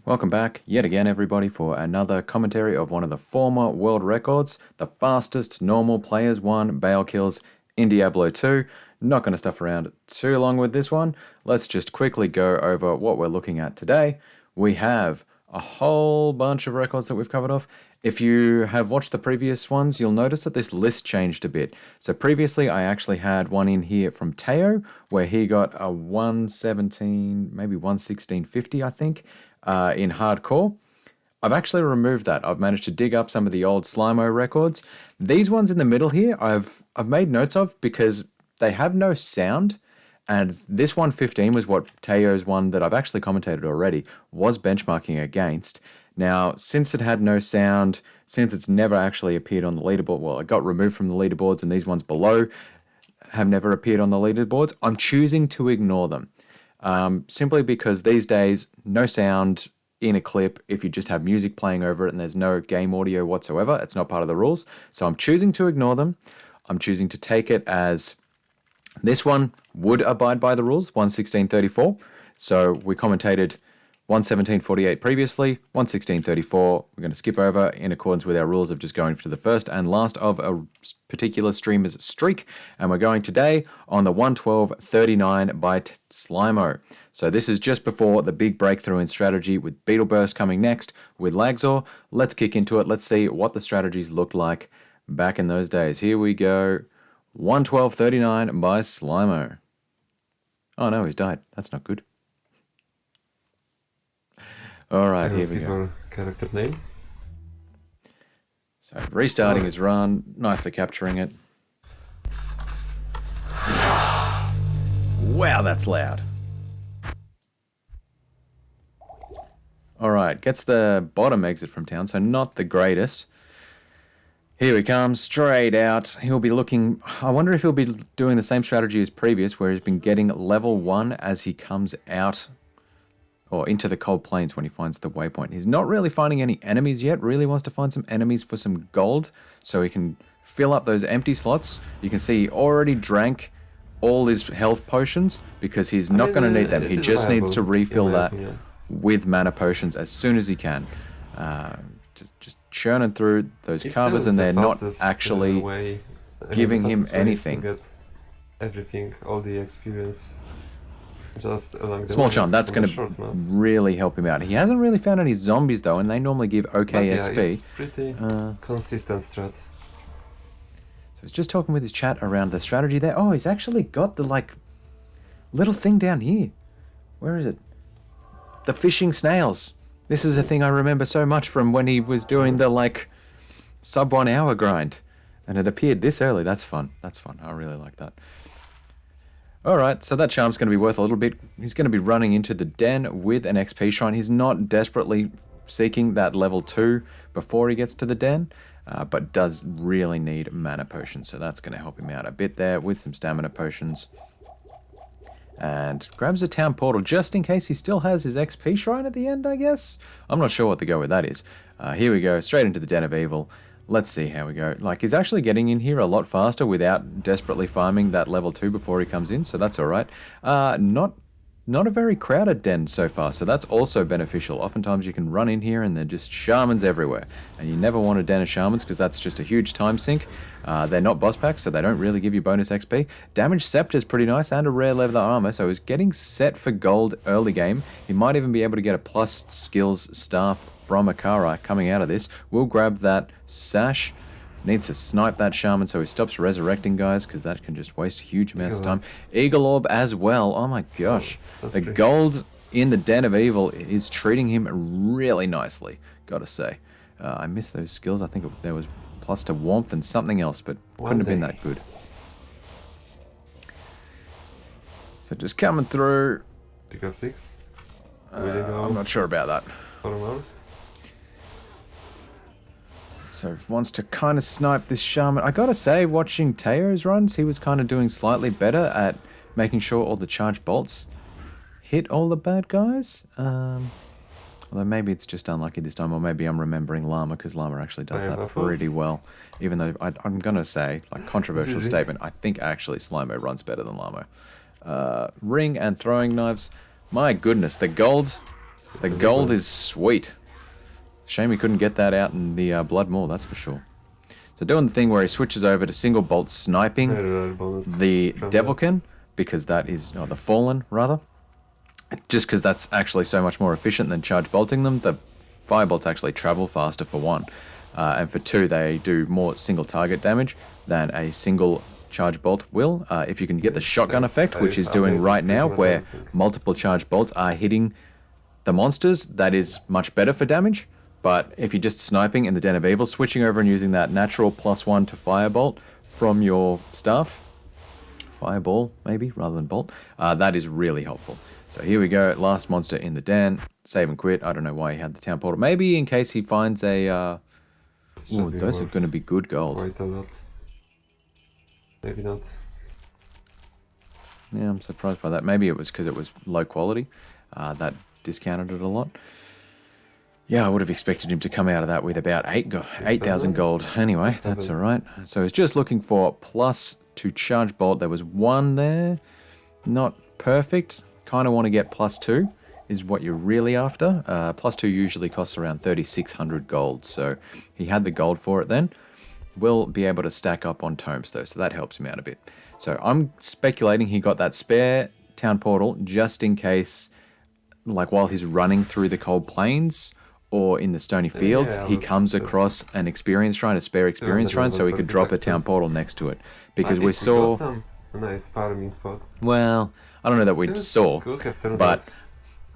Welcome back yet again, everybody, for another commentary of one of the former world records, the fastest normal players won Bale kills in Diablo 2. Not going to stuff around too long with this one. Let's just quickly go over what we're looking at today. We have a whole bunch of records that we've covered off. If you have watched the previous ones, you'll notice that this list changed a bit. So previously, I actually had one in here from Teo, where he got a 117, maybe 116.50, I think, in hardcore. I've actually removed that. I've managed to dig up some of the old Slimo records. These ones in the middle here, I've made notes of because they have no sound. And this 115 was what Teo's one that I've actually commentated already was benchmarking against. Now, since it had no sound, since it's never actually appeared on the leaderboard, well, it got removed from the leaderboards and these ones below have never appeared on the leaderboards, I'm choosing to ignore them. Simply because these days, no sound in a clip, if you just have music playing over it and there's no game audio whatsoever, it's not part of the rules. So I'm choosing to ignore them. I'm choosing to take it as this one would abide by the rules, 116.34. So we commentated 117.48 previously, 116.34. We're going to skip over in accordance with our rules of just going to the first and last of a particular streamer's streak. And we're going today on the 112.39 by Slimo. So this is just before the big breakthrough in strategy with Beetle Burst coming next with Lagzor. Let's kick into it. Let's see what the strategies looked like back in those days. Here we go. 112.39 by Slimo. Oh no, he's died. That's not good. Alright, here we go. Character name. So restarting his run, nicely capturing it. Wow, that's loud. Alright, gets the bottom exit from town, so not the greatest. Here he comes, straight out. He'll be looking... I wonder if he'll be doing the same strategy as previous, where he's been getting level 1 as he comes out or into the cold plains when he finds the waypoint. He's not really finding any enemies yet. Really wants to find some enemies for some gold so he can fill up those empty slots. You can see he already drank all his health potions because he's not going to need them. He just needs to refill that with mana potions as soon as he can. Just churning through those covers, and they're not actually giving him anything. Get everything, all the experience. Just along the Small way, charm, that's going to really help him out. He hasn't really found any zombies though, and they normally give okay XP. It's pretty consistent strat. So he's just talking with his chat around the strategy there. Oh, he's actually got the little thing down here. Where is it? The fishing snails. This is a thing I remember so much from when he was doing the sub 1 hour grind. And it appeared this early. That's fun. That's fun. I really like that. Alright, so that charm's going to be worth a little bit. He's going to be running into the den with an XP shrine. He's not desperately seeking that level 2 before he gets to the den, but does really need mana potions. So that's going to help him out a bit there with some stamina potions. And grabs a town portal just in case he still has his XP shrine at the end, I guess? I'm not sure what the go with that is. Here we go, straight into the Den of Evil. Let's see how we go. He's actually getting in here a lot faster without desperately farming that level 2 before he comes in, so that's alright. Not a very crowded den so far, so that's also beneficial. Oftentimes you can run in here and they're just shamans everywhere. And you never want a den of shamans because that's just a huge time sink. They're not boss packs, so they don't really give you bonus XP. Damage Scepter is pretty nice and a rare leather armor, so he's getting set for gold early game. He might even be able to get a plus skills staff from Akara coming out of this. We'll grab that sash. Needs to snipe that shaman so he stops resurrecting guys because that can just waste huge amounts of time. Eagle Orb as well. Oh my gosh. The gold in the Den of Evil is treating him really nicely, gotta say. I missed those skills. I think there was plus to warmth and something else, but couldn't have been that good. So just coming through. Pick up 6. I'm not sure about that. So wants to kind of snipe this shaman. I gotta say, watching Teo's runs, he was kind of doing slightly better at making sure all the charged bolts hit all the bad guys. Although maybe it's just unlucky this time, or maybe I'm remembering Llama, because Llama actually does that pretty well. Even though I'm gonna say, controversial statement, I think actually Slimo runs better than Llama. Ring and throwing knives. My goodness, the gold The gold is sweet. Shame he couldn't get that out in the Blood Maw, that's for sure. So doing the thing where he switches over to single bolt sniping the Devilkin, because that is, or the Fallen rather, just because that's actually so much more efficient than charge bolting them. The firebolts actually travel faster for one, and for two they do more single target damage than a single charge bolt will. If you can get the shotgun effect, which is doing right now, where multiple charge bolts are hitting the monsters, that is much better for damage. But if you're just sniping in the Den of Evil, switching over and using that natural +1 to firebolt from your staff, fireball maybe rather than bolt, that is really helpful. So here we go, last monster in the den, save and quit. I don't know why he had the town portal. Maybe in case he finds a... ooh, those are going to be good gold. Quite a lot. Maybe not. Yeah, I'm surprised by that. Maybe it was because it was low quality. That discounted it a lot. Yeah, I would have expected him to come out of that with about 8,000 gold. Anyway, that's all right. So he's just looking for plus to charge bolt. There was one there. Not perfect. Kind of want to get +2 is what you're really after. +2 usually costs around 3,600 gold. So he had the gold for it then. Will be able to stack up on tomes though, so that helps him out a bit. So I'm speculating he got that spare town portal just in case, like while he's running through the cold plains or in the stony fields, he comes across an experience shrine, a spare experience shrine, so he could drop a town portal next to it. Because we saw... a nice farming spot. Well, I don't know that we saw, but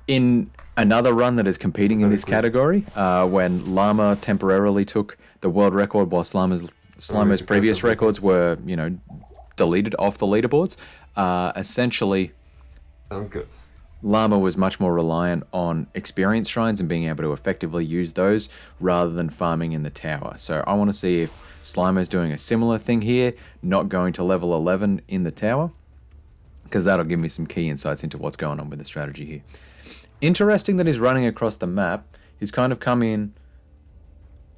in another run that is competing in this category, when Llama temporarily took the world record while Slimo's previous records were, you know, deleted off the leaderboards, essentially... Sounds good. Llama was much more reliant on experience shrines and being able to effectively use those rather than farming in the tower. So I want to see if Slimo's doing a similar thing here, not going to level 11 in the tower, because that'll give me some key insights into what's going on with the strategy here. Interesting that he's running across the map. He's kind of come in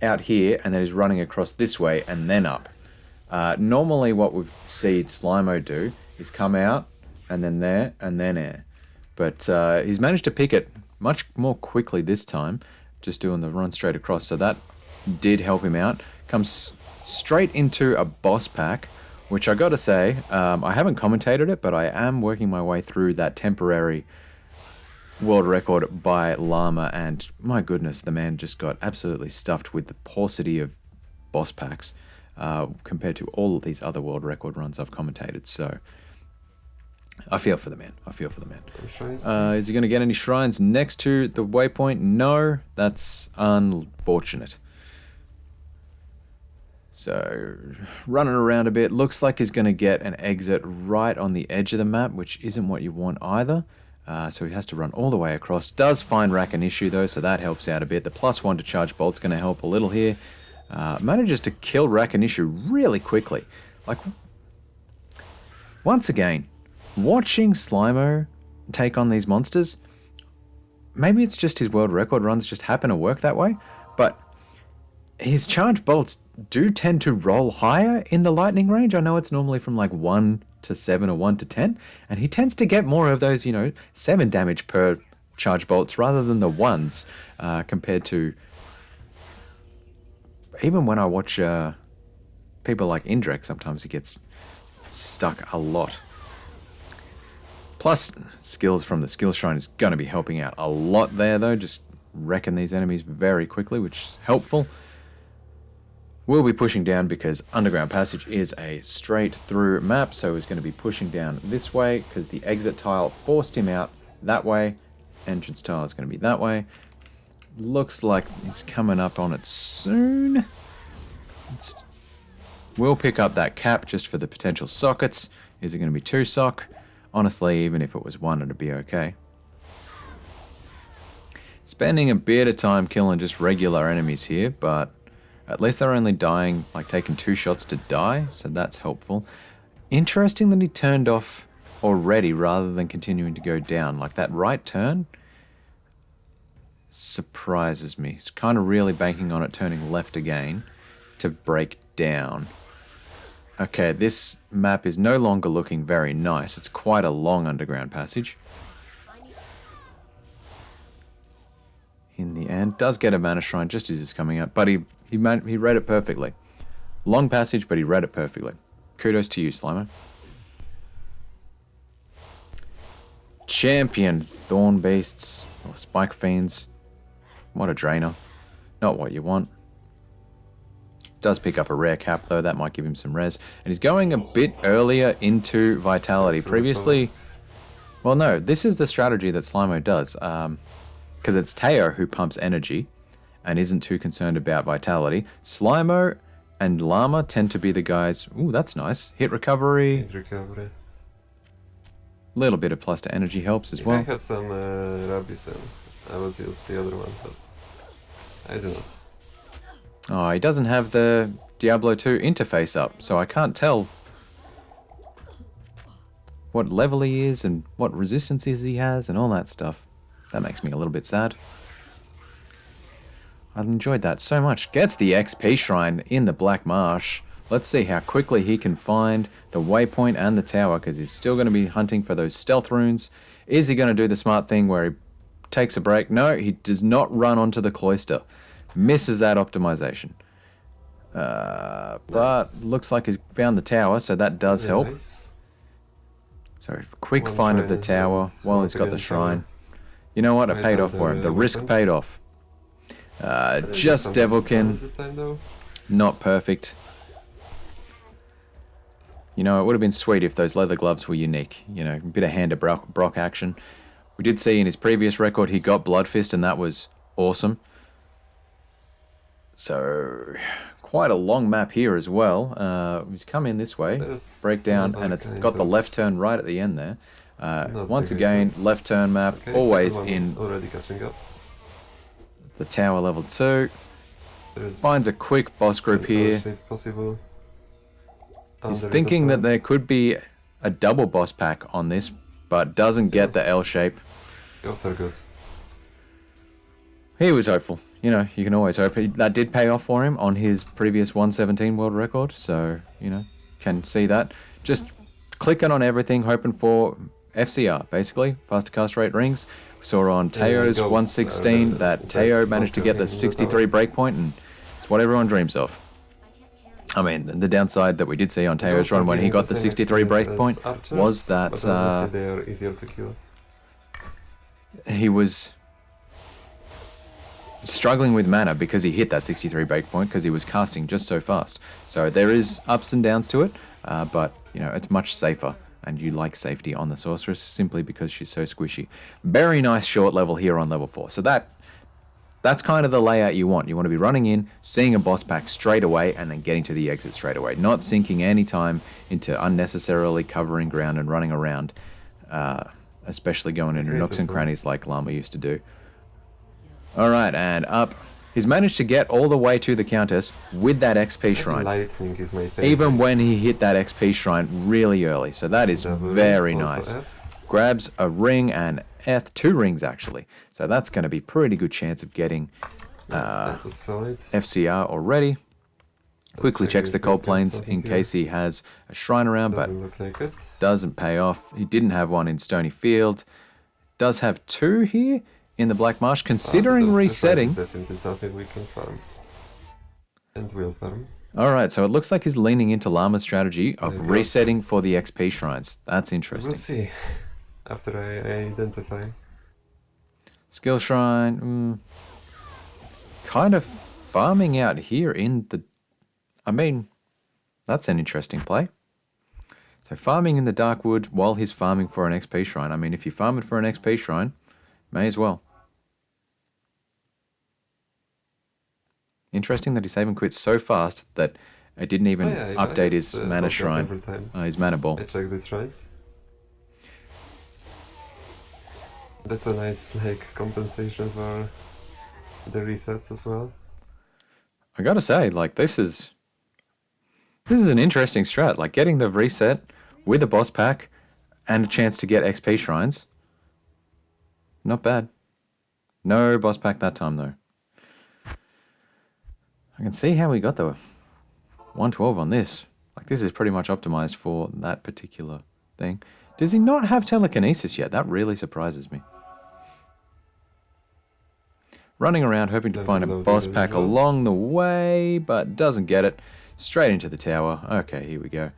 out here and then he's running across this way and then up. Normally what we've seen Slimo do is come out and then there and then air. But he's managed to pick it much more quickly this time, just doing the run straight across. So that did help him out. Comes straight into a boss pack, which I gotta say, I haven't commentated it, but I am working my way through that temporary world record by Llama, and my goodness, the man just got absolutely stuffed with the paucity of boss packs compared to all of these other world record runs I've commentated. So I feel for the man. I feel for the man. Is he going to get any shrines next to the waypoint? No, that's unfortunate. So, running around a bit. Looks like he's going to get an exit right on the edge of the map, which isn't what you want either. So he has to run all the way across. Does find Rakan though, so that helps out a bit. The +1 to charge bolt's going to help a little here. Manages to kill Rakan really quickly. Like, once again, watching Slimo take on these monsters, maybe it's just his world record runs just happen to work that way, but his charge bolts do tend to roll higher in the lightning range. I know it's normally from like 1 to 7 or 1 to 10, and he tends to get more of those, 7 damage per charge bolts rather than the 1s, compared to even when I watch people like Indrek, sometimes he gets stuck a lot. Plus, skills from the skill shrine is going to be helping out a lot there, though. Just wrecking these enemies very quickly, which is helpful. We'll be pushing down because Underground Passage is a straight through map, so he's going to be pushing down this way because the exit tile forced him out that way. Entrance tile is going to be that way. Looks like he's coming up on it soon. We'll pick up that cap just for the potential sockets. Is it going to be 2 sock? Honestly, even if it was 1, it'd be okay. Spending a bit of time killing just regular enemies here, but at least they're only dying, like taking 2 shots to die, so that's helpful. Interesting that he turned off already rather than continuing to go down. Like that right turn surprises me. He's kind of really banking on it turning left again to break down. Okay, this map is no longer looking very nice. It's quite a long underground passage. and does get a mana shrine just as it's coming up. But he read it perfectly. Long passage, but he read it perfectly. Kudos to you, Slimo. Champion Thorn Beasts or Spike Fiends. What a drainer. Not what you want. Does pick up a rare cap though, that might give him some res. And he's going a bit earlier into Vitality. Previously, well no, this is the strategy that Slimo does. Because it's Teo who pumps energy and isn't too concerned about Vitality. Slimo and Llama tend to be the guys, ooh that's nice, hit recovery. Little bit of plus to energy helps as well. I had some Rabis and I would use the other one, but I do not. Oh, he doesn't have the Diablo 2 interface up, so I can't tell what level he is and what resistances he has and all that stuff. That makes me a little bit sad. I enjoyed that so much. Gets the XP shrine in the Black Marsh. Let's see how quickly he can find the waypoint and the tower, because he's still going to be hunting for those stealth runes. Is he going to do the smart thing where he takes a break? No, he does not run onto the cloister. Misses that optimization. But looks like he's found the tower, so that does help. Nice. So quick find of the tower while he's got the shrine. You know what? It paid off for him. The risk paid off. Just Devilkin. Not perfect. You know, it would have been sweet if those leather gloves were unique. You know, a bit of hand to Brock action. We did see in his previous record he got Blood Fist, and that was awesome. So, quite a long map here as well. He's come in this way, breakdown, and it's got the left turn right at the end there. Once again, left turn map, always in already catching up. the tower level 2. Finds a quick boss group here. Possible. He's thinking that there could be a double boss pack on this, but doesn't get the L shape. Goats are good. He was hopeful. You know, you can always hope. That did pay off for him on his previous 117 world record, so, you know, can see that. Just clicking on everything, hoping for FCR, basically, faster cast rate rings. We saw on Teo's 116 that Teo managed to get the 63 breakpoint, and it's what everyone dreams of. I mean, the downside that we did see on Teo's run when he got the 63 breakpoint was that they are easier to kill. He was struggling with mana because he hit that 63 breakpoint because he was casting just so fast. So there is ups and downs to it, but you know, it's much safer, and you like safety on the Sorceress simply because she's so squishy. Very nice short level here on level 4. So that's kind of the layout you want. You want to be running in, seeing a boss pack straight away, and then getting to the exit straight away. Not sinking any time into unnecessarily covering ground and running around, especially going into nooks and crannies like Llama used to do. Alright, and up. He's managed to get all the way to the Countess with that XP shrine. Lightning is my favorite. Even when he hit that XP shrine really early. So that is very nice. Grabs a ring and 2 rings actually. So that's going to be pretty good chance of getting FCR already. Quickly checks the cold plains in case he has a shrine around, but doesn't pay off. He didn't have one in Stony Field. Does have 2 here in the Black Marsh, considering resetting. We can farm. And we'll farm. Alright, so it looks like he's leaning into Llama's strategy of resetting for the XP shrines. That's interesting. We'll see. After I identify. Skill shrine. Kind of farming out here in the... I mean, that's an interesting play. So farming in the Darkwood while he's farming for an XP shrine. I mean, if you're farming for an XP shrine, may as well. Interesting that he save and quit so fast that it didn't even update his mana shrine, his mana ball. I check the shrines. That's a nice compensation for the resets as well. I gotta say, like this is an interesting strat. Like getting the reset with a boss pack and a chance to get XP shrines. Not bad. No boss pack that time though. I can see how we got the 112 on this. Like this is pretty much optimized for that particular thing. Does he not have telekinesis yet? That really surprises me. running around hoping to find a boss pack along the way, but doesn't get it. Straight into the tower. Okay, here we go.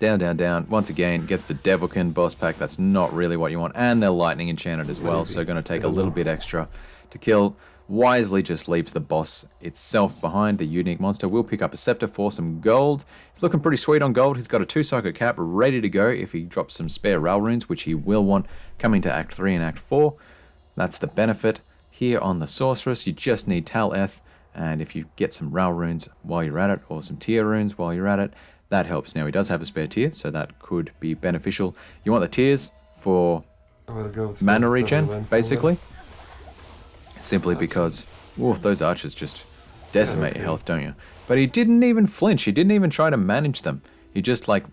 Down, down, down. Once again, gets the Devilkin boss pack. That's not really what you want. And they're lightning enchanted as well, so going to take a little bit extra to kill. Wisely just leaves the boss itself behind. The unique monster will pick up a scepter for some gold. He's looking pretty sweet on gold. He's got a 2-cycle cap ready to go if he drops some spare rail runes, which he will want coming to Act 3 and Act 4. That's the benefit. Here on the Sorceress, you just need twelfth, and if you get some rail runes while you're at it, or some tier runes while you're at it, that helps. Now, he does have a spare tier, so that could be beneficial. You want the tiers for mana regen, basically. Simply because, those archers just decimate your health, don't you? But he didn't even flinch. He didn't even try to manage them. He just, like,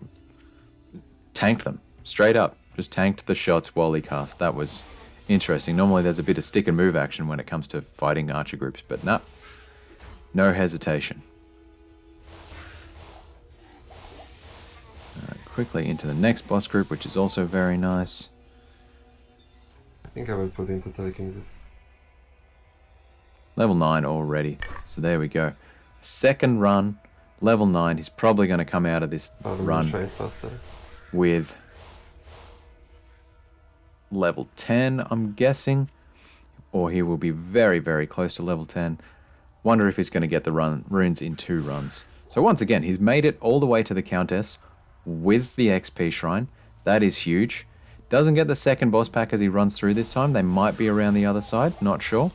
tanked them. Straight up. Just tanked the shots while he cast. That was interesting. Normally there's a bit of stick and move action when it comes to fighting archer groups, but no. No hesitation. Alright, quickly into the next boss group, which is also very nice. I think I will put into taking this. Level 9 already. So there we go. Second run, level 9. He's probably going to come out of this run with level 10, I'm guessing. Or he will be very, very close to level 10. Wonder if he's going to get the runes in 2 runs. So once again, he's made it all the way to the Countess with the XP Shrine. That is huge. Doesn't get the second boss pack as he runs through this time. They might be around the other side, not sure.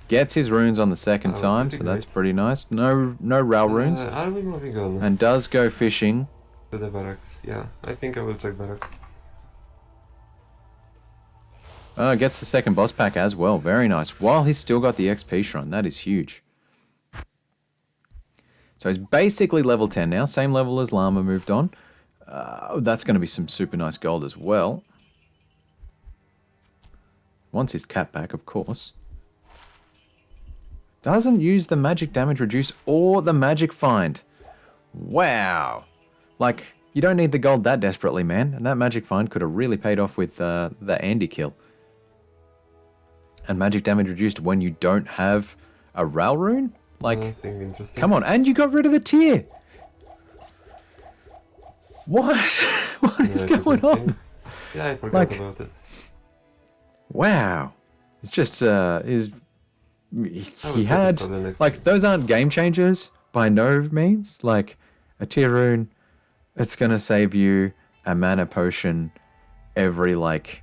Gets his runes on the second time, so that's pretty nice. No rail runes. Are we moving on? And does go fishing. To the barracks, yeah. I think I will check barracks. Gets the second boss pack as well. Very nice. While he's still got the XP Shrine. That is huge. So he's basically level 10 now. Same level as Llama moved on. That's going to be some super nice gold as well. Wants his cap back, of course. Doesn't use the magic damage reduce or the magic find. Wow. Like, you don't need the gold that desperately, man. And that magic find could have really paid off with the Andy kill. And magic damage reduced when you don't have a rail rune? Like, come on. And you got rid of the tier. What? What is going on? Yeah, I forgot about it. Wow. It's just, he had, like, those aren't game changers by no means. Like, a tier rune, it's going to save you a mana potion every, like,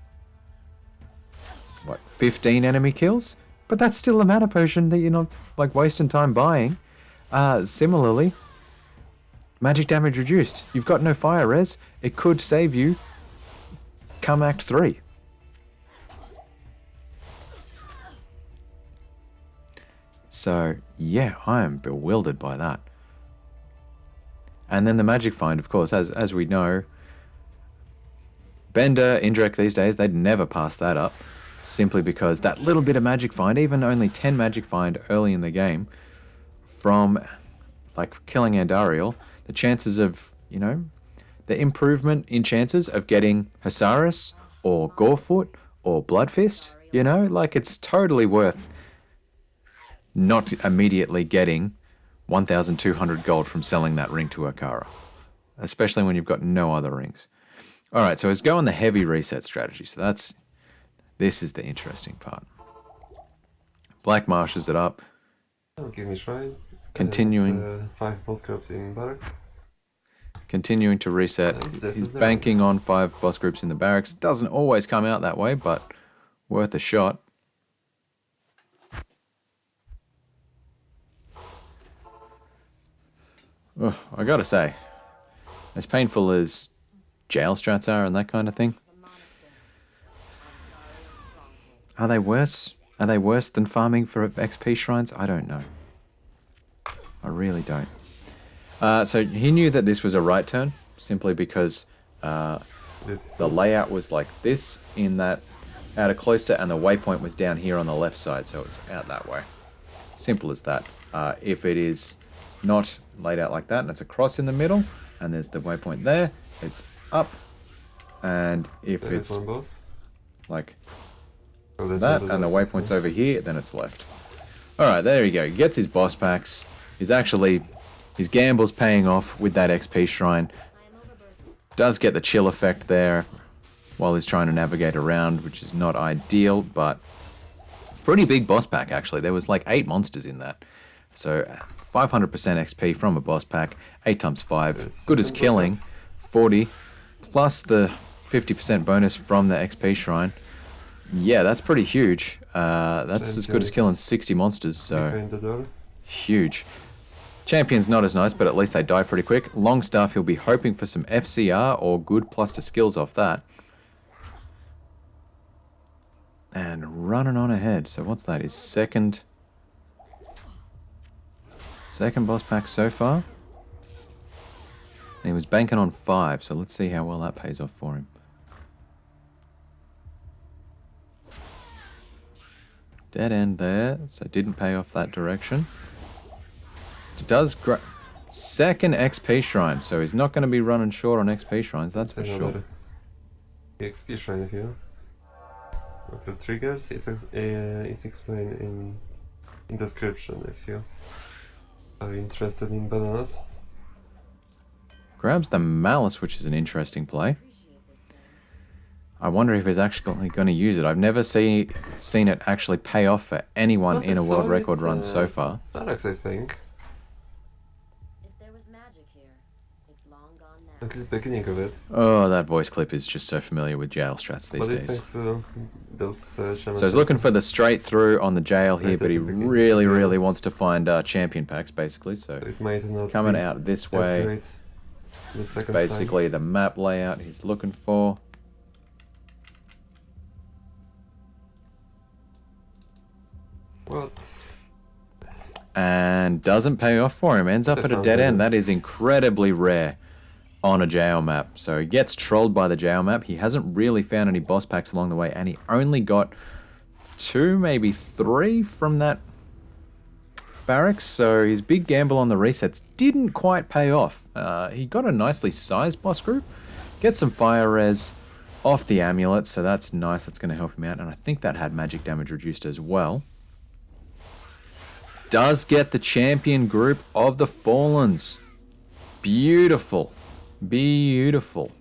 what, 15 enemy kills? But that's still a mana potion that you're not, like, wasting time buying. Similarly, magic damage reduced. You've got no fire res. It could save you come Act 3. So, yeah, I am bewildered by that. And then the magic find, of course, as we know, Bender, Indrek these days, they'd never pass that up. Simply because that little bit of magic find, even only 10 magic find early in the game, from, like, killing Andariel, the chances of, you know, the improvement in chances of getting Sorceress or Gorefoot or Bloodfist, you know, like, it's totally worth not immediately getting 1,200 gold from selling that ring to Akara. Especially when you've got no other rings. Alright, so let's go on the heavy reset strategy. So this is the interesting part. Black marshes it up. Give me shrine. Continuing. 5 boss groups in barracks. Continuing to reset. He's banking on 5 boss groups in the barracks. Doesn't always come out that way, but worth a shot. Oh, I gotta say, as painful as jail strats are and that kind of thing, are they worse? Are they worse than farming for XP shrines? I don't know. I really don't. So he knew that this was a right turn, simply because the layout was like this in that outer cloister, and the waypoint was down here on the left side, so it's out that way. Simple as that. If it is not laid out like that and it's a cross in the middle and there's the waypoint there, it's up And if There is it's one boss. like Oh, that's that, on the and the left, waypoint's isn't it? over here, then it's left. Alright, there you go. He gets his boss packs. His gamble's paying off with that XP shrine. Does get the chill effect there while he's trying to navigate around, which is not ideal, but pretty big boss pack actually. There was like 8 monsters in that. So 500% XP from a boss pack, 8 times 5, There's good as second boss killing, 40, plus the 50% bonus from the XP shrine. Yeah, that's pretty huge. That's as good as killing 60 monsters, so behind the door. huge. Champion's not as nice, but at least they die pretty quick. Longstaff, he'll be hoping for some FCR or good plus to skills off that. And running on ahead. So what's that? His second boss pack so far. And he was banking on 5, so let's see how well that pays off for him. Dead end there, so didn't pay off that direction. It does second XP shrine, so he's not going to be running short on XP shrines, that's for sure. Another XP shrine here. With the triggers, it's explained in description if you are interested in bananas. Grabs the Malice, which is an interesting play. I wonder if he's actually going to use it. I've never seen it actually pay off for anyone in a world record run so far. Alex, I think. If there was magic here, it's long gone now. At least beginning of it. Oh, that voice clip is just so familiar with jail strats these But it days. thanks to those shaman. So he's looking for the straight through on the jail here, but he really wants to find champion packs, basically. So It might not coming be out this as way, great the second basically the map layout he's looking for. time. What? And doesn't pay off for him. Ends up at a dead end. That is incredibly rare on a jail map. So he gets trolled by the jail map. He hasn't really found any boss packs along the way, and he only got 2, maybe 3 from that barracks. So his big gamble on the resets didn't quite pay off. He got a nicely sized boss group. Gets some fire res off the amulet, so that's nice. That's going to help him out. And I think that had magic damage reduced as well. Does get the champion group of the Fallens. Beautiful. Beautiful.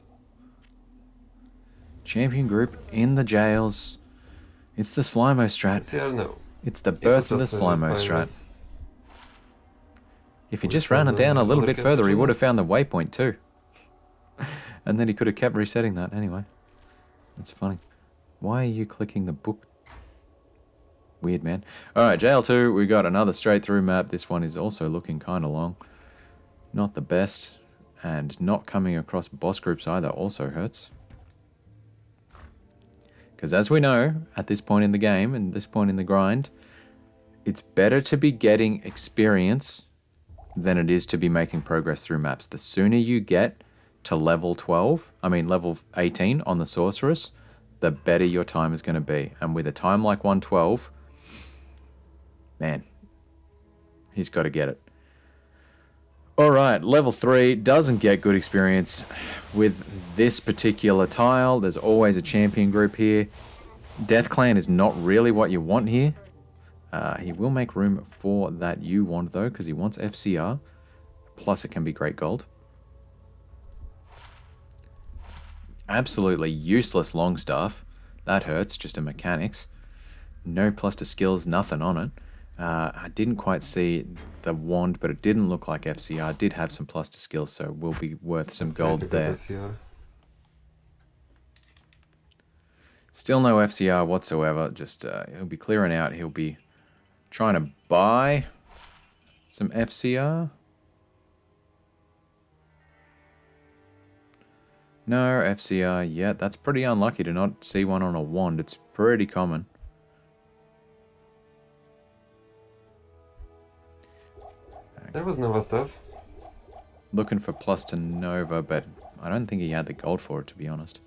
Champion group in the jails. It's the Slimo strat. Yeah, no. It's the birth of the Slimo strat. If he just ran it down a little bit further, he would have found the waypoint too. And then he could have kept resetting that anyway. That's funny. Why are you clicking the book? Weird, man. Alright, Jail 2, we got another straight through map. This one is also looking kind of long. Not the best. And not coming across boss groups either also hurts. Because as we know, at this point in the game, and this point in the grind, it's better to be getting experience than it is to be making progress through maps. The sooner you get to level 18 on the Sorceress, the better your time is going to be. And with a time like 112, man, he's got to get it. Alright, level 3 doesn't get good experience with this particular tile. There's always a champion group here. Death Clan is not really what you want here. He will make room for that you want though, because he wants FCR. Plus it can be great gold. Absolutely useless Longstaff. That hurts, just a mechanics. No plus to skills, nothing on it. I didn't quite see the wand, but it didn't look like FCR. It did have some plus to skills, so will be worth some gold there. FCR. Still no FCR whatsoever. Just he'll be clearing out. He'll be trying to buy some FCR. No FCR yet. That's pretty unlucky to not see one on a wand. It's pretty common. There was Nova stuff. Looking for plus to Nova, but I don't think he had the gold for it, to be honest.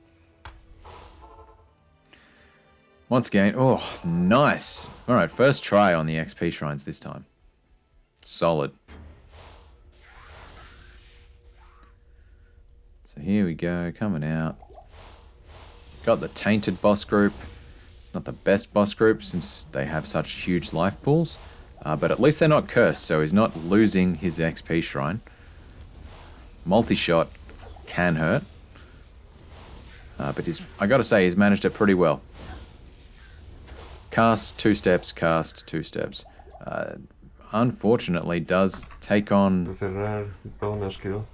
Once again, oh, nice. Alright, first try on the XP shrines this time. Solid. So here we go, coming out. Got the Tainted boss group. It's not the best boss group since they have such huge life pools. But at least they're not cursed, so he's not losing his XP shrine. Multi-shot can hurt. But I gotta say, he's managed it pretty well. Cast 2 steps, cast 2 steps. Unfortunately, does take on It's a rare bone ash kill.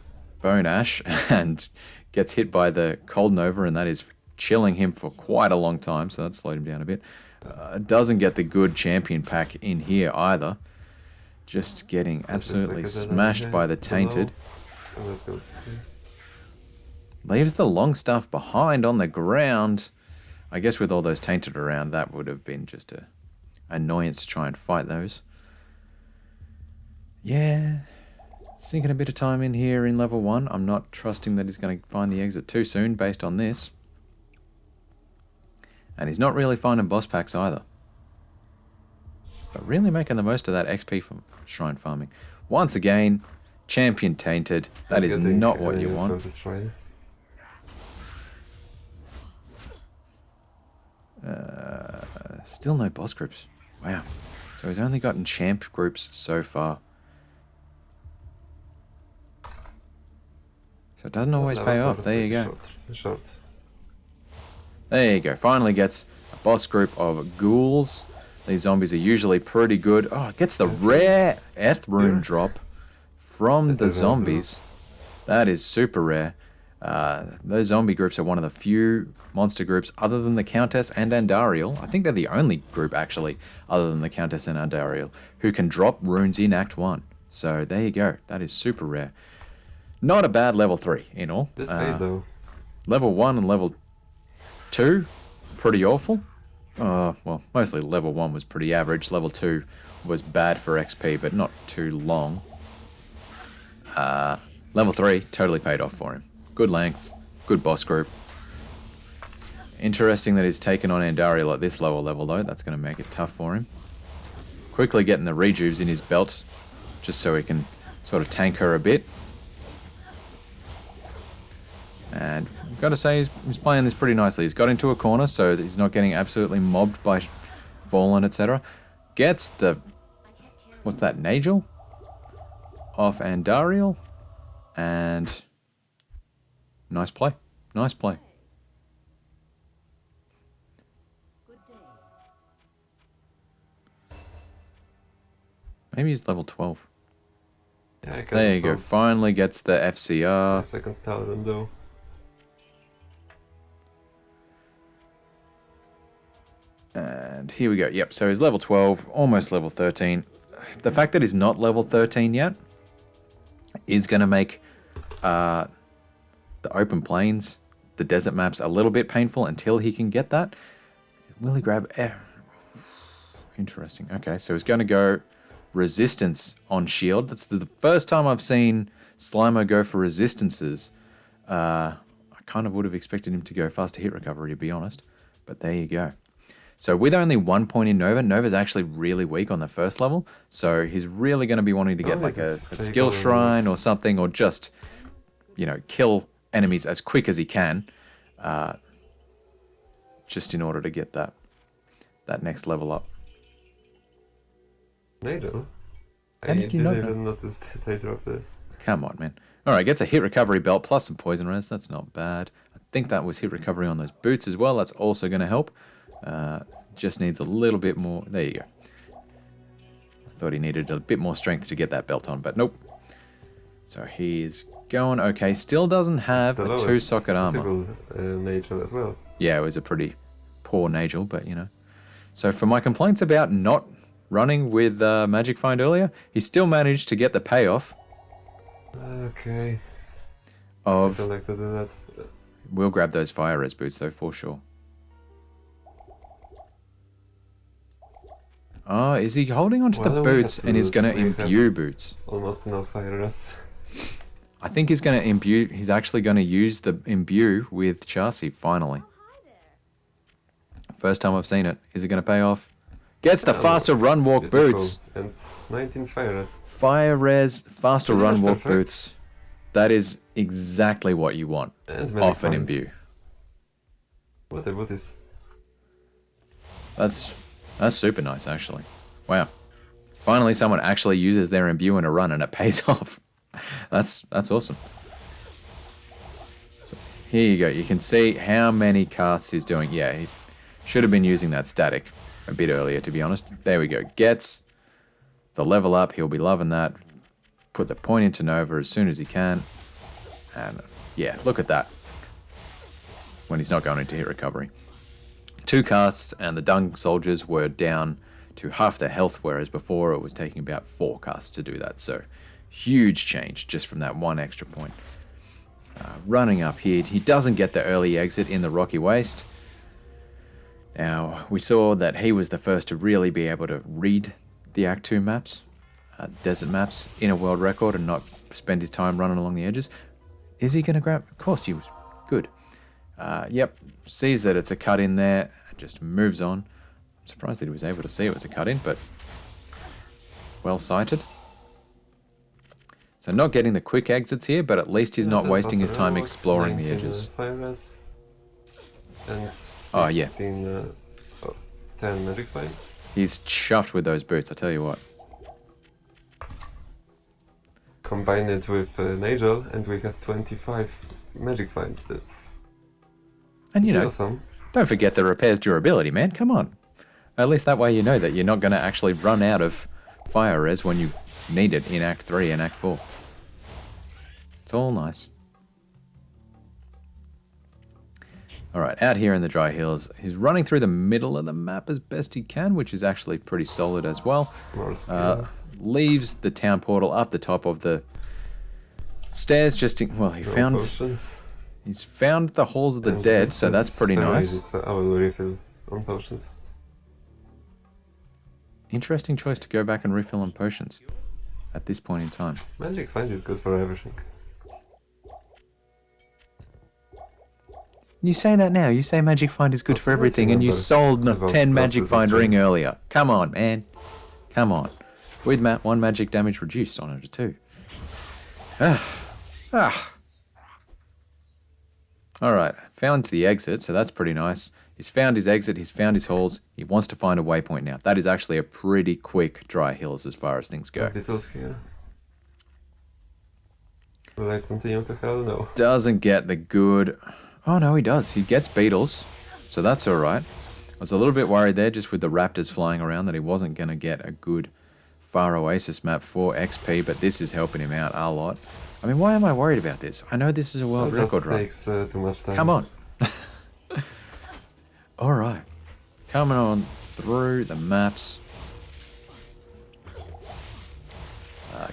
Bone Ash and gets hit by the Cold Nova, and that is chilling him for quite a long time, so that slowed him down a bit. Doesn't get the good champion pack in here either. Just getting absolutely smashed by the Tainted. Leaves the long stuff behind on the ground. I guess with all those Tainted around, that would have been just a annoyance to try and fight those. Yeah, sinking a bit of time in here in level 1. I'm not trusting that he's going to find the exit too soon based on this. And he's not really finding boss packs either. But really making the most of that XP from shrine farming. Once again, champion Tainted. That is not what you want. Still no boss groups. Wow. So he's only gotten champ groups so far. So it doesn't always pay off. There you go. Short. There you go. Finally gets a boss group of ghouls. These zombies are usually pretty good. Oh, it gets the rare Eth rune drop from the zombies. That is super rare. Those zombie groups are one of the few monster groups other than the Countess and Andariel. I think they're the only group, actually, other than the Countess and Andariel, who can drop runes in Act 1. So there you go. That is super rare. Not a bad level 3 in all. This phase, though. Level 1 and level 2, pretty awful. Well, mostly level 1 was pretty average. Level 2 was bad for XP, but not too long. Level 3 totally paid off for him. Good length, good boss group. Interesting that he's taken on Andariel at this lower level, though. That's going to make it tough for him. Quickly getting the rejuves in his belt, just so he can sort of tank her a bit. And I've got to say, he's playing this pretty nicely. He's got into a corner, so that he's not getting absolutely mobbed by Fallen, etc. Gets the... what's that, Nagel? Off Andariel. And... nice play. Nice play. Maybe he's level 12. Yeah, there you go. Finally gets the FCR. Second talent, though. And here we go. Yep, so he's level 12, almost level 13. The fact that he's not level 13 yet is going to make the open plains, the desert maps, a little bit painful until he can get that. Will he grab... Interesting. Okay, so he's going to go resistance on shield. That's the first time I've seen Slimo go for resistances. I kind of would have expected him to go faster hit recovery, to be honest. But there you go. So with only 1 point in Nova, Nova's actually really weak on the first level. So he's really going to be wanting to get like a skill shrine or something, or just, you know, kill enemies as quick as he can. Just in order to get that next level up. Nado? How did you know that? I didn't notice that I dropped it. Come on, man. Alright, gets a hit recovery belt plus some poison res. That's not bad. I think that was hit recovery on those boots as well. That's also going to help. Just needs a little bit more. There you go. I thought he needed a bit more strength to get that belt on, but nope. So he's going okay. Still doesn't have a 2-socket armor. Nagel as well. Yeah, it was a pretty poor Nagel, but you know. So for my complaints about not running with Magic Find earlier, he still managed to get the payoff. Okay. Of... I don't like to do that. We'll grab those fire res boots though, for sure. Oh, is he holding onto the boots and is going to imbue boots? Almost no fire res. I think he's going to imbue. He's actually going to use the imbue with Chassis finally. First time I've seen it. Is it going to pay off? Gets the faster run walk boots. And 19 fire res. Fire res, faster run walk boots. That is exactly what you want off an imbue. What about this? That's super nice, actually. Wow. Finally, someone actually uses their imbue in a run, and it pays off. That's awesome. So here you go. You can see how many casts he's doing. Yeah, he should have been using that static a bit earlier, to be honest. There we go. Gets the level up. He'll be loving that. Put the point into Nova as soon as he can. And yeah, look at that. When he's not going into hit recovery. 2 casts, and the Dung soldiers were down to half their health, whereas before it was taking about 4 casts to do that. So huge change just from that 1 extra point. Running up here, he doesn't get the early exit in the Rocky Waste. Now, we saw that he was the first to really be able to read the Act 2 maps, desert maps, in a world record, and not spend his time running along the edges. Is he going to grab? Of course, he was good. Yep, sees that it's a cut in there, and just moves on. I'm surprised that he was able to see it was a cut in, but well sighted. So not getting the quick exits here, but at least he's not wasting his time exploring the edges. And Oh yeah, 10 magic points. he's chuffed with those boots, I tell you what. Combine it with Nigel, and we have 25 magic points. That's And you know, awesome. don't forget the repair's durability, man. Come on. At least that way you know that you're not going to actually run out of fire res when you need it in Act 3 and Act 4. It's all nice. Alright, out here in the Dry Hills, he's running through the middle of the map as best he can, which is actually pretty solid as well. Leaves the town portal up the top of the stairs just in, well, he's found the Halls of the Dead, so that's pretty nice. I will refill on potions. Interesting choice to go back and refill on potions at this point in time. Magic Find is good for everything. You say that now. You say Magic Find is good for everything, and you sold 10 Magic Find ring earlier. Come on, man. Come on. With 1 magic damage reduced on it too. Alright, found the exit, so that's pretty nice. He's found his exit, he's found his halls. He wants to find a waypoint now. That is actually a pretty quick Dry Hills as far as things go. Beetles here. Will I continue to hell? No. Doesn't get the good... Oh no, he does. He gets beetles, so that's alright. I was a little bit worried there just with the raptors flying around that he wasn't going to get a good Far Oasis map for XP, but this is helping him out a lot. I mean, why am I worried about this? I know this is a world record, right? It takes too much time. Come on. Alright. Coming on through the maps.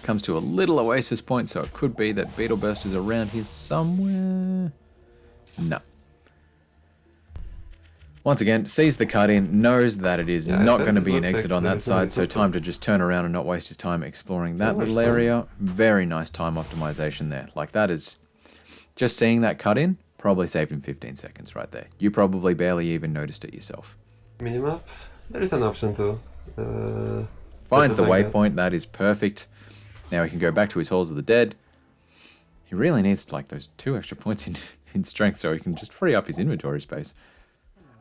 Comes to a little oasis point, so it could be that Beetle Burst is around here somewhere. No. Once again, sees the cut in, knows that it is not going to be an exit on that side, so time to just turn around and not waste his time exploring that little area. Very nice time optimization there. Like that is, just seeing that cut in, probably saved him 15 seconds right there. You probably barely even noticed it yourself. Minimap? There is an option to... Finds the waypoint, that is perfect. Now he can go back to his Halls of the Dead. He really needs like those 2 extra points in strength so he can just free up his inventory space.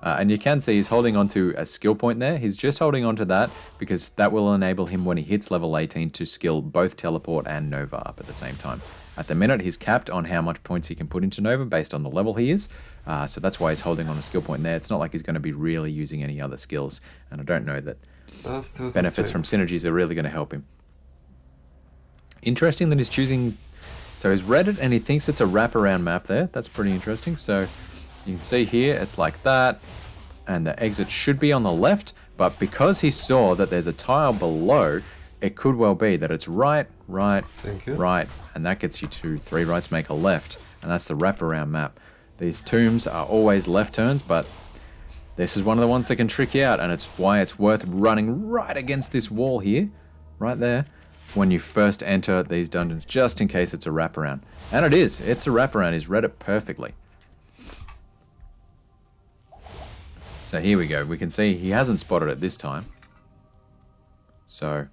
And you can see he's holding on to a skill point there. He's just holding on to that because that will enable him when he hits level 18 to skill both Teleport and Nova up at the same time. At the minute, he's capped on how much points he can put into Nova based on the level he is. So that's why he's holding on a skill point there. It's not like he's going to be really using any other skills. And I don't know that benefits from synergies are really going to help him. Interesting that he's choosing... So he's read it and he thinks it's a wraparound map there. That's pretty interesting. So you can see here, it's like that. And the exit should be on the left. But because he saw that there's a tile below, it could well be that it's right, right, right. And that gets you to 3 rights make a left. And that's the wraparound map. These tombs are always left turns, but this is one of the ones that can trick you out. And it's why it's worth running right against this wall here. Right there. When you first enter these dungeons, just in case it's a wraparound. And it is. It's a wraparound. He's read it perfectly. So here we go. We can see he hasn't spotted it this time. So,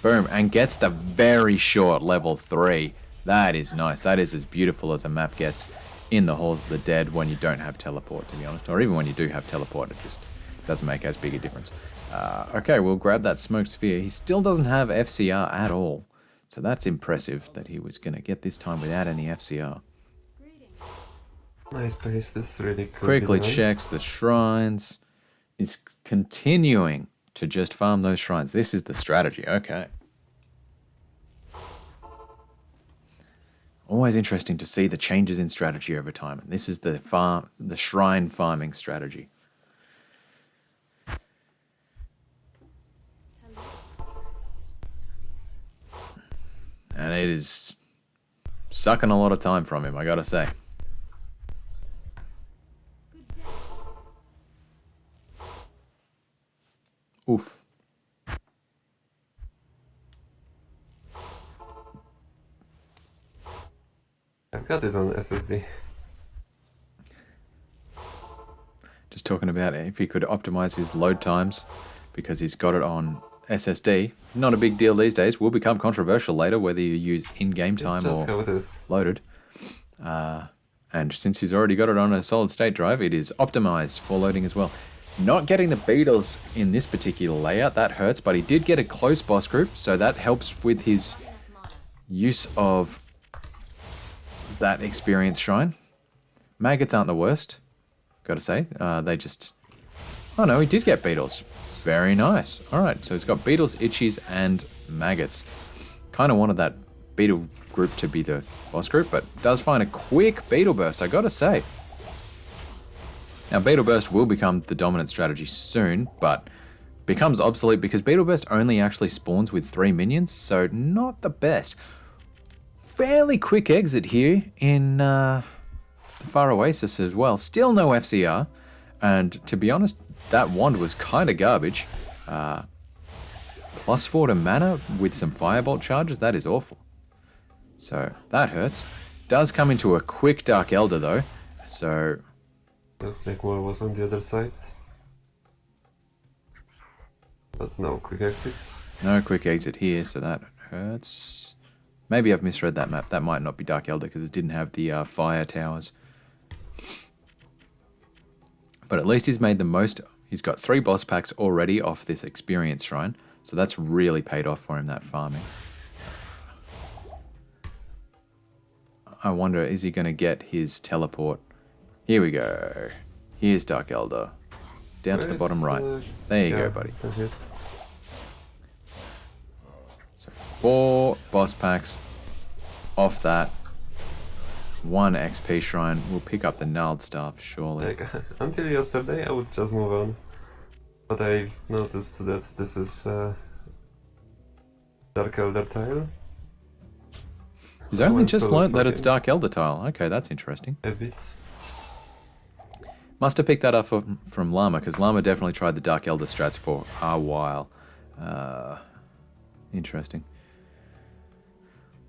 boom. And gets the very short level 3. That is nice. That is as beautiful as a map gets in the Halls of the Dead when you don't have teleport, to be honest. Or even when you do have teleport, it just doesn't make as big a difference. Okay, we'll grab that smoke sphere. He still doesn't have FCR at all. So that's impressive that he was going to get this time without any FCR. Nice place, this really could Quickly be done. checks the shrines. He's continuing to just farm those shrines. This is the strategy. Okay. Always interesting to see the changes in strategy over time. And this is the shrine farming strategy. And it is sucking a lot of time from him, I gotta say. Oof. I've got it on SSD. Just talking about if he could optimize his load times because he's got it on SSD. Not a big deal these days. Will become controversial later whether you use in-game time Just how or it is. loaded. And since he's already got it on a solid state drive, it is optimized for loading as well. Not getting the beetles in this particular layout, that hurts, but he did get a close boss group, so that helps with his use of that experience shrine. Maggots aren't the worst, gotta say. They just... Oh no, he did get beetles. Very nice. Alright, so he's got beetles, itchies, and maggots. Kind of wanted that beetle group to be the boss group, but does find a quick beetle burst, I gotta say. Now, Beetle Burst will become the dominant strategy soon, but becomes obsolete because Beetle Burst only actually spawns with 3 minions, so not the best. Fairly quick exit here in the Far Oasis as well. Still no FCR, and to be honest, that wand was kind of garbage. +4 to mana with some Firebolt charges, that is awful. So, that hurts. Does come into a quick Dark Elder though, so... Looks like wall was on the other side. But no quick exits. No quick exit here, so that hurts. Maybe I've misread that map. That might not be Dark Elder because it didn't have the fire towers. But at least he's made the most. He's got 3 boss packs already off this experience shrine. So that's really paid off for him, that farming. I wonder, is he going to get his teleport? Here we go. Here's Dark Elder. Down to the bottom right. There you go, buddy. So 4 boss packs off that. 1 XP shrine. We'll pick up the gnarled staff, surely. Like, until yesterday I would just move on. But I noticed that this is Dark Elder tile. He's only went just to look learnt for that it's him. Dark Elder tile. Okay, that's interesting. A bit. Must have picked that up from Llama, because Llama definitely tried the Dark Elder strats for a while. Interesting.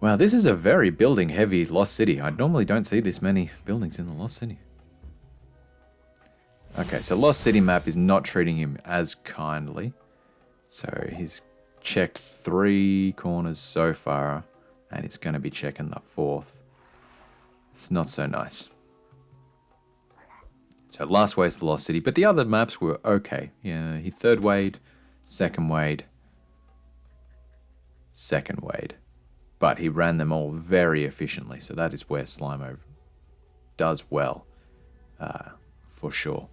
Wow, this is a very building-heavy Lost City. I normally don't see this many buildings in the Lost City. Okay, so Lost City map is not treating him as kindly. So he's checked 3 corners so far, and he's going to be checking the 4th. It's not so nice. So last way's the Lost City, but the other maps were okay. Yeah, he 3rd wayed, 2nd wayed, 2nd wayed. But he ran them all very efficiently, so that is where Slimo does well, for sure.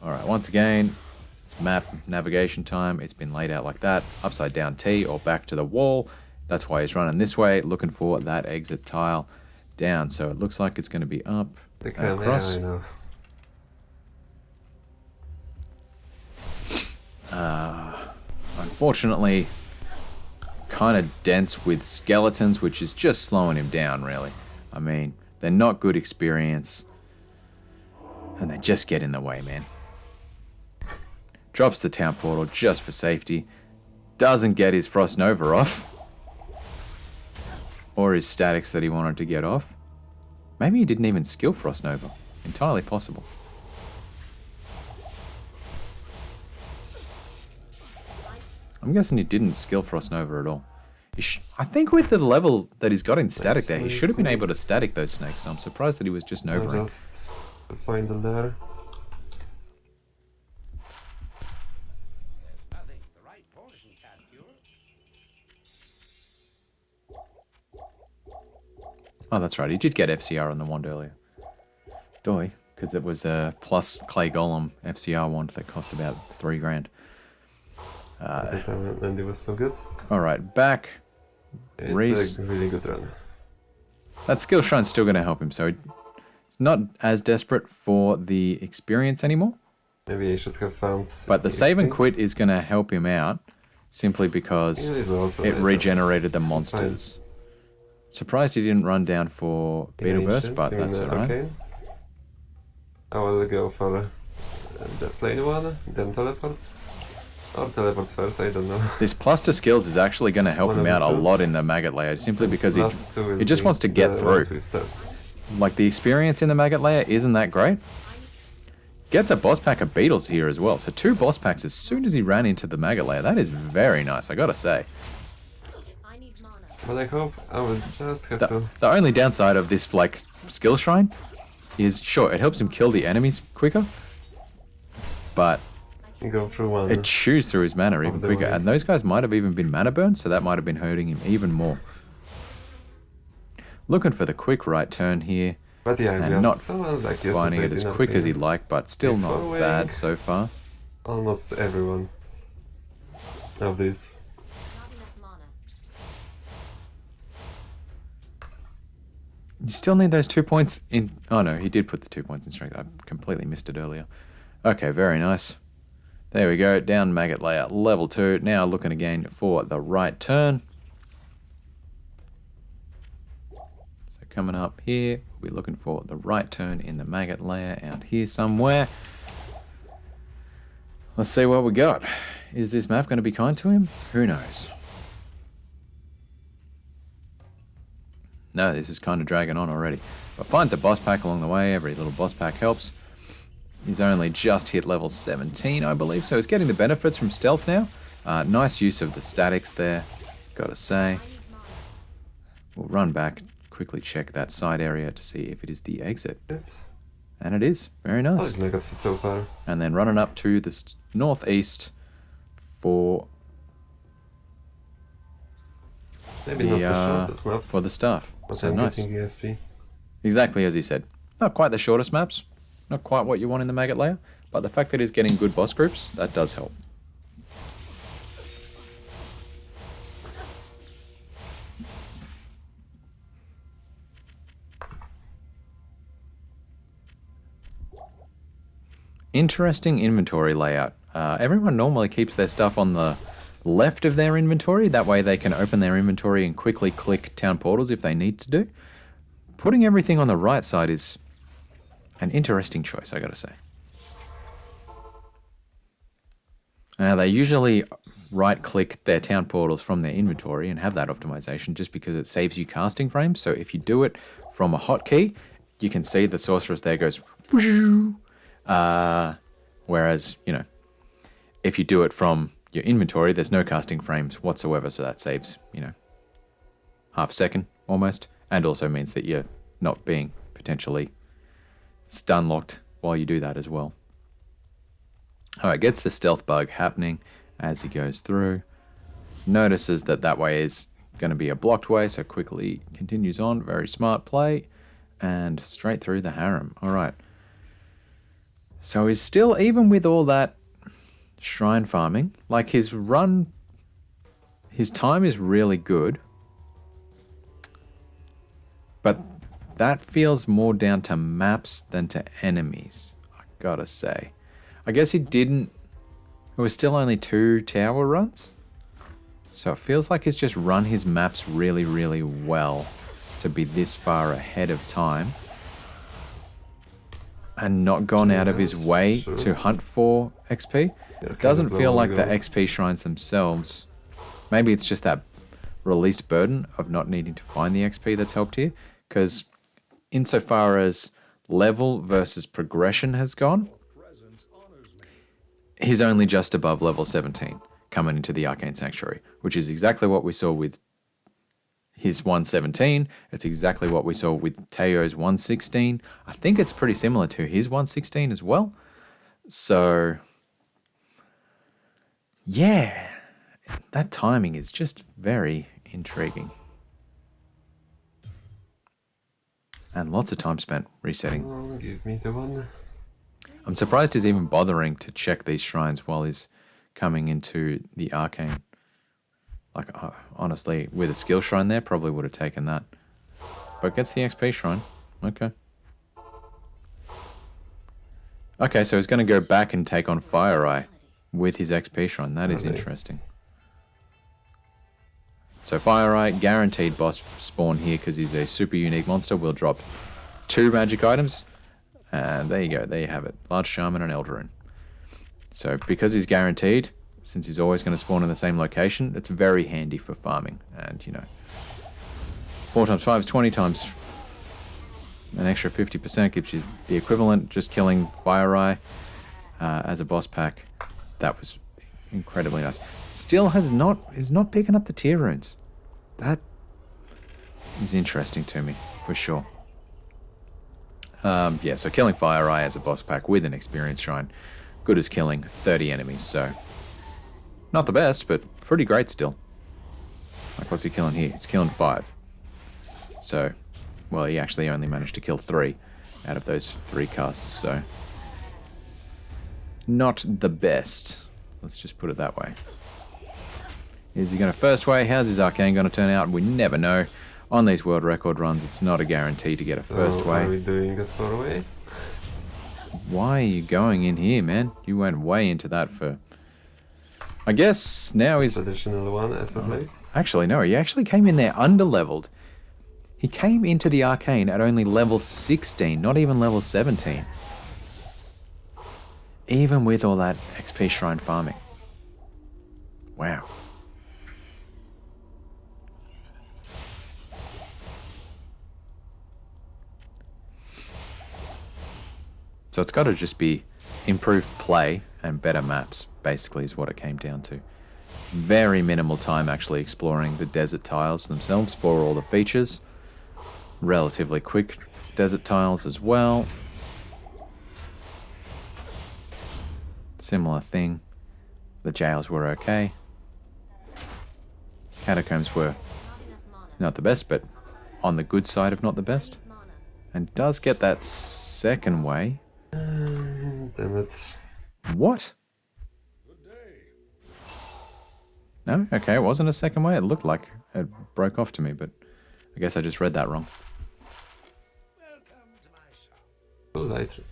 Alright, once again, it's map navigation time. It's been laid out like that, upside down T or back to the wall. That's why he's running this way, looking for that exit tile down. So it looks like it's going to be up and across. Yeah, I know. Unfortunately, kind of dense with skeletons, which is just slowing him down, really. I mean, they're not good experience, and they just get in the way, man. Drops the town portal just for safety. Doesn't get his Frost Nova off. Or his statics that he wanted to get off. Maybe he didn't even skill Frost Nova. Entirely possible. I'm guessing he didn't skill Frost Nova at all. I think with the level that he's got in static Nice, there, he nice, should have been able to nice. static those snakes. So I'm surprised that he was just I novering. just find them there. Oh, that's right. He did get FCR on the wand earlier. Doy, because it was a plus clay golem FCR wand that cost about $3,000. And it was so good. All right, back. It's a really good run. That skill shrine's still going to help him, so he's not as desperate for the experience anymore. Maybe I should have found. But the save and quit is going to help him out simply because it regenerated the monsters. Surprised he didn't run down for Beetle Burst, but that's alright. Okay. I will go for the plain one, then teleports. Or teleports first, I don't know. This plus to skills is actually going to help him out a lot in the maggot layer, simply because he just wants to get through. Like, the experience in the maggot layer isn't that great. Gets a boss pack of beetles here as well, so 2 boss packs as soon as he ran into the maggot layer. That is very nice, I gotta say. I need mana. But I hope I will just have to. The only downside of this, like, skill shrine is, sure, it helps him kill the enemies quicker, but Go through one. it chews through his mana even quicker, and those guys might have even been mana burns, so that might have been hurting him even more. Looking for the quick right turn here, But yeah, and not like finding it as quick as he'd like, but still not bad so far. Almost everyone of these. Not enough mana. You still need those 2 points in... Oh no, he did put the 2 points in strength. I completely missed it earlier. Okay, very nice. There we go, down maggot layer, level 2. Now looking again for the right turn. So coming up here, we'll be looking for the right turn in the maggot layer out here somewhere. Let's see what we got. Is this map going to be kind to him? Who knows? No, this is kind of dragging on already. But finds a boss pack along the way. Every little boss pack helps. He's only just hit level 17, I believe, so he's getting the benefits from stealth now. Nice use of the statics there, gotta say. We'll run back, quickly check that side area to see if it is the exit. And it is. Very nice. Oh, it's so far. And then running up to the northeast for Maybe not the shortest maps. for the stuff. But So I'm nice. getting ESP. Exactly as he said. Not quite the shortest maps. Not quite what you want in the maggot layer. But the fact that he's getting good boss groups, that does help. Interesting inventory layout. Everyone normally keeps their stuff on the left of their inventory. That way they can open their inventory and quickly click town portals if they need to do. Putting everything on the right side is an interesting choice, I gotta say. Now, they usually right-click their town portals from their inventory and have that optimization just because it saves you casting frames. So if you do it from a hotkey, you can see the Sorceress there goes... whereas, you know, if you do it from your inventory, there's no casting frames whatsoever, so that saves, you know, half a second almost, and also means that you're not being potentially stun locked while you do that as well. Alright, gets the stealth bug happening as he goes through. Notices that that way is going to be a blocked way, so quickly continues on. Very smart play. And straight through the harem. Alright. So he's still, even with all that shrine farming, like his time is really good. But that feels more down to maps than to enemies, I gotta say. I guess he didn't... It was still only 2 tower runs. So it feels like he's just run his maps really, really well to be this far ahead of time. And not gone out of his way to hunt for XP. It doesn't feel like the XP shrines themselves. Maybe it's just that released burden of not needing to find the XP that's helped here. Because insofar as level versus progression has gone, he's only just above level 17 coming into the Arcane Sanctuary, which is exactly what we saw with his 117. It's exactly what we saw with Teo's 116. I think it's pretty similar to his 116 as well. So, yeah, that timing is just very intriguing. And lots of time spent resetting. Oh, give me the one. I'm surprised he's even bothering to check these shrines while he's coming into the arcane. Like, honestly, with a skill shrine there, probably would have taken that. But gets the XP shrine. Okay. Okay, so he's going to go back and take on Fire Eye with his XP shrine. That is interesting. So Fire Eye, guaranteed boss spawn here because he's a super unique monster. We'll drop 2 magic items. And there you go. There you have it. Large Shaman and Eldraine. So because he's guaranteed, since he's always going to spawn in the same location, it's very handy for farming. And, you know, 4 times 5 is 20 times an extra 50% gives you the equivalent. Just killing Fire Eye as a boss pack. That was incredibly nice. Still is not picking up the tier runes. That is interesting to me, for sure. Yeah, so killing Fire Eye as a boss pack with an experience shrine. Good as killing 30 enemies, so not the best, but pretty great still. Like, what's he killing here? He's killing 5. So, well, he actually only managed to kill 3 out of those 3 casts, so not the best. Let's just put it that way. Is he going to first way? How's his arcane going to turn out? We never know. On these world record runs, it's not a guarantee to get a first way. Are we doing a 4-way? Why are you going in here, man? You went way into that for... I guess now he's... Traditional one as of late. Actually, no. He actually came in there under-leveled. He came into the arcane at only level 16, not even level 17. Even with all that XP shrine farming. Wow. So it's got to just be improved play and better maps, basically, is what it came down to. Very minimal time actually exploring the desert tiles themselves for all the features. Relatively quick desert tiles as well. Similar thing. The jails were okay. Catacombs were not the best, but on the good side of not the best. And does get that second way. Damn it. What? No? Okay, it wasn't a second way. It looked like it broke off to me, but I guess I just read that wrong. Oh, lightress.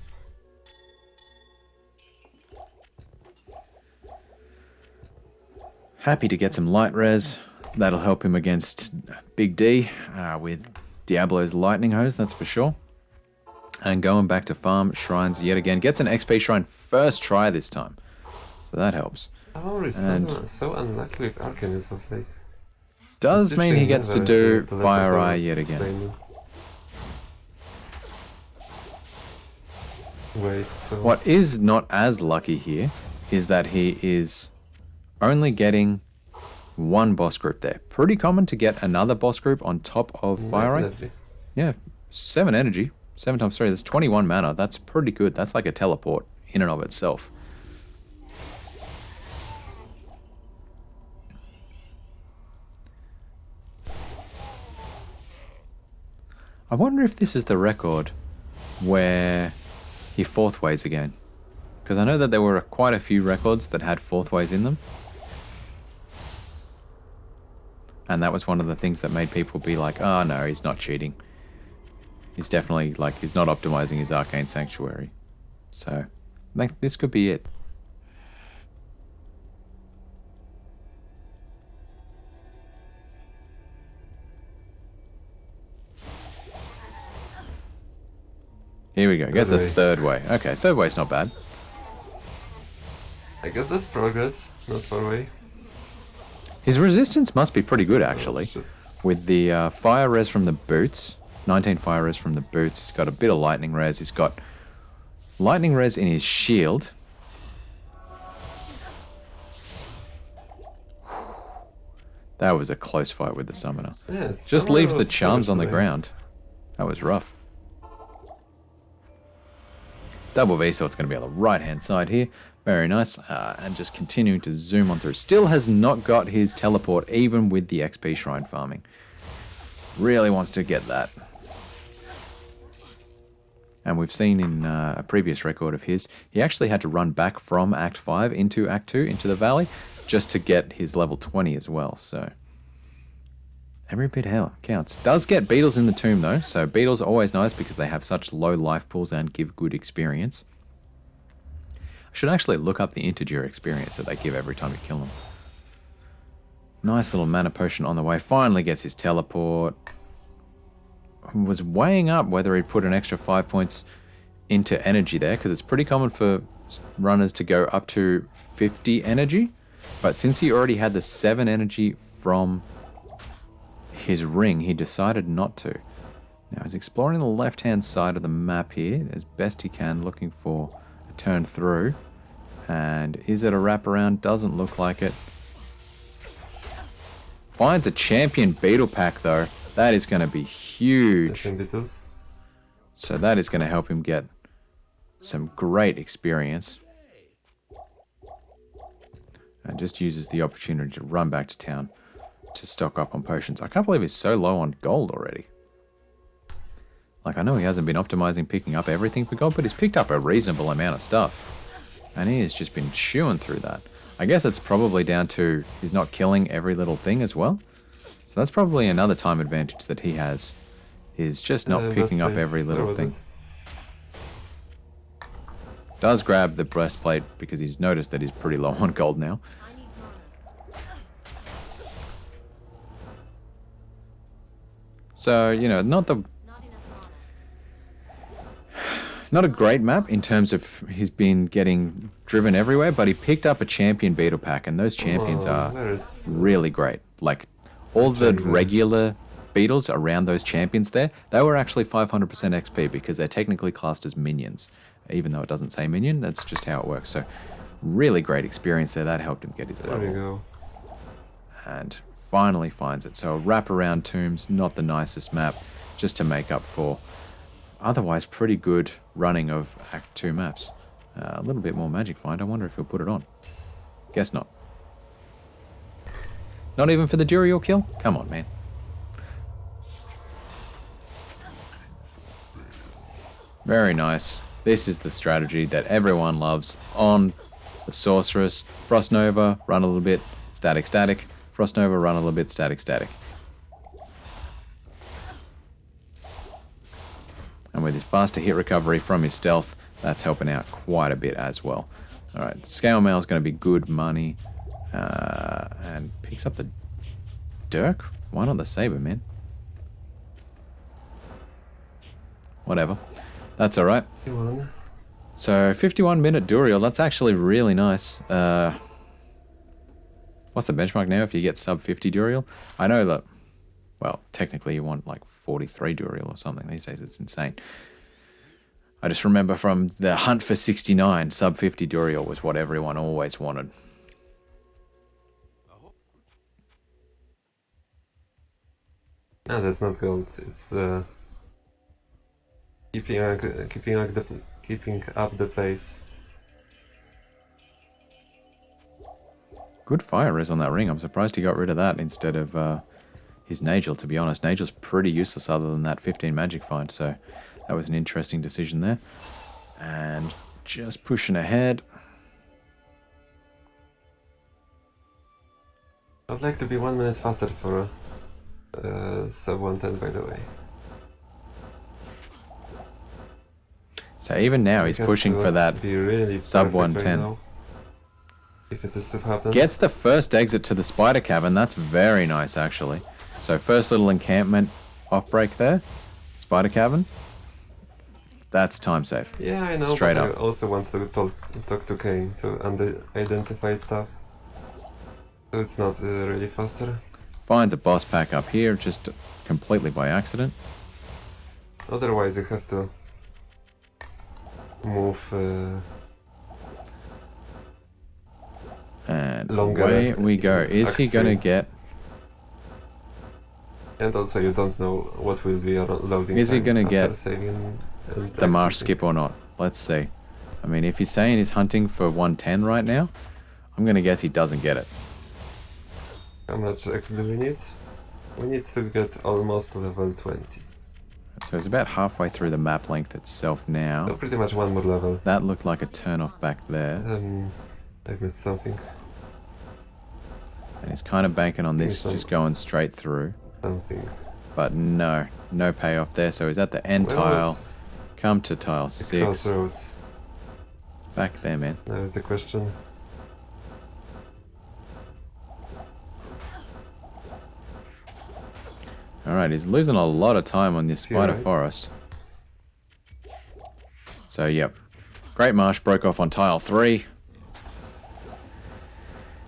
Happy to get some light res. That'll help him against Big D with Diablo's lightning hose, that's for sure. And going back to farm shrines yet again. Gets an XP shrine first try this time. So that helps. I'm always so unlucky with Arcanes of late. Does mean he gets to do Fire Eye yet again. What is not as lucky here is that he is only getting 1 boss group there. Pretty common to get another boss group on top of Fire Eye. Yeah, 7 energy. 7 times 3, that's 21 mana. That's pretty good. That's like a teleport in and of itself. I wonder if this is the record where he 4th ways again. Because I know that there were quite a few records that had 4th ways in them. And that was one of the things that made people be like, oh no, he's not cheating. He's definitely, like, he's not optimizing his Arcane Sanctuary. So, like, this could be it. Here we go. Guess a 3rd way. Okay, 3rd way's not bad. I guess that's progress, not 4-way. His resistance must be pretty good, actually. Oh, with the fire res from the boots. 19 fire res from the boots. He's got a bit of lightning res. He's got lightning res in his shield. That was a close fight with the summoner. Yeah, Just summoner leaves the was charms on the today. ground. That was rough. Double V, so it's going to be on the right-hand side here. Very nice. And just continuing to zoom on through. Still has not got his teleport, even with the XP shrine farming. Really wants to get that. And we've seen in a previous record of his, he actually had to run back from Act 5 into Act 2, into the valley, just to get his level 20 as well, so... Every bit counts. Does get beetles in the tomb though, so beetles are always nice because they have such low life pools and give good experience. I should actually look up the integer experience that they give every time you kill them. Nice little mana potion on the way. Finally gets his teleport. Was weighing up whether he'd put an extra 5 points into energy there, because it's pretty common for runners to go up to 50 energy. But since he already had the 7 energy from his ring, he decided not to. Now he's exploring the left-hand side of the map here as best he can, looking for a turn through. And is it a wraparound? Doesn't look like it. Finds a champion beetle pack though. That is going to be huge. So that is going to help him get some great experience. And just uses the opportunity to run back to town to stock up on potions. I can't believe he's so low on gold already. Like, I know he hasn't been optimizing picking up everything for gold, but he's picked up a reasonable amount of stuff. And he has just been chewing through that. I guess it's probably down to he's not killing every little thing as well. So that's probably another time advantage that he has, is just not picking up every little thing. Does grab the breastplate because he's noticed that he's pretty low on gold now. I need mana. So, you know, not Not enough mana. a great map in terms of he's been getting driven everywhere, but he picked up a champion beetle pack, and those champions are really great. Like, all the regular beetles around those champions there, they were actually 500% XP because they're technically classed as minions. Even though it doesn't say minion, that's just how it works. So, really great experience there. That helped him get his level. There we go. And finally finds it. So, wraparound tombs, not the nicest map, just to make up for otherwise pretty good running of Act 2 maps. A little bit more magic find. I wonder if he'll put it on. Guess not. Not even for the Duriel kill? Come on, man. Very nice. This is the strategy that everyone loves on the Sorceress. Frost Nova, run a little bit, static, static. Frost Nova, run a little bit, static, static. And with his faster hit recovery from his stealth, that's helping out quite a bit as well. Alright, Scale Mail is going to be good money. And picks up the Dirk? Why not the Saber, man? Whatever. That's alright. So, 51-minute Duriel, that's actually really nice. What's the benchmark now if you get sub 50 Duriel? I know that, well, technically you want like 43 Duriel or something these days. It's insane. I just remember from the hunt for 69, sub 50 Duriel was what everyone always wanted. No, that's not gold. It's keeping up the pace. Good fire res on that ring. I'm surprised he got rid of that instead of his Nagel, to be honest. Nagel's pretty useless other than that 15 magic find, so that was an interesting decision there. And just pushing ahead. I'd like to be 1 minute faster for sub 110, by the way. So even now he's pushing for that really sub 110. Right now, if it is to happen. Gets the first exit to the spider cavern. That's very nice, actually. So first little encampment off break there. Spider cavern. That's time safe. Yeah, I know. Straight but up. I also want to talk to Kane to identify stuff. So it's not really faster. Finds a boss pack up here, just completely by accident. Otherwise, you have to move And longer away we go. Is he going to get And also you don't know what will be your loading Is he time gonna after get saving and the marsh exiting. skip or not? Let's see. I mean, if he's saying he's hunting for 110 right now, I'm gonna guess he doesn't get it. How much actually do we need? We need to get almost level 20. So it's about halfway through the map length itself So now. pretty much one more level. That looked like a turn off back there. I missed something. And he's kind of banking on this Some- just going straight through. Something. But no payoff there. So he's at the end Where tile. was Come to tile the 6. crossroads? It's back there, man. That is the question. Alright, he's losing a lot of time on this You're spider right. forest. So, yep. Great Marsh broke off on tile 3.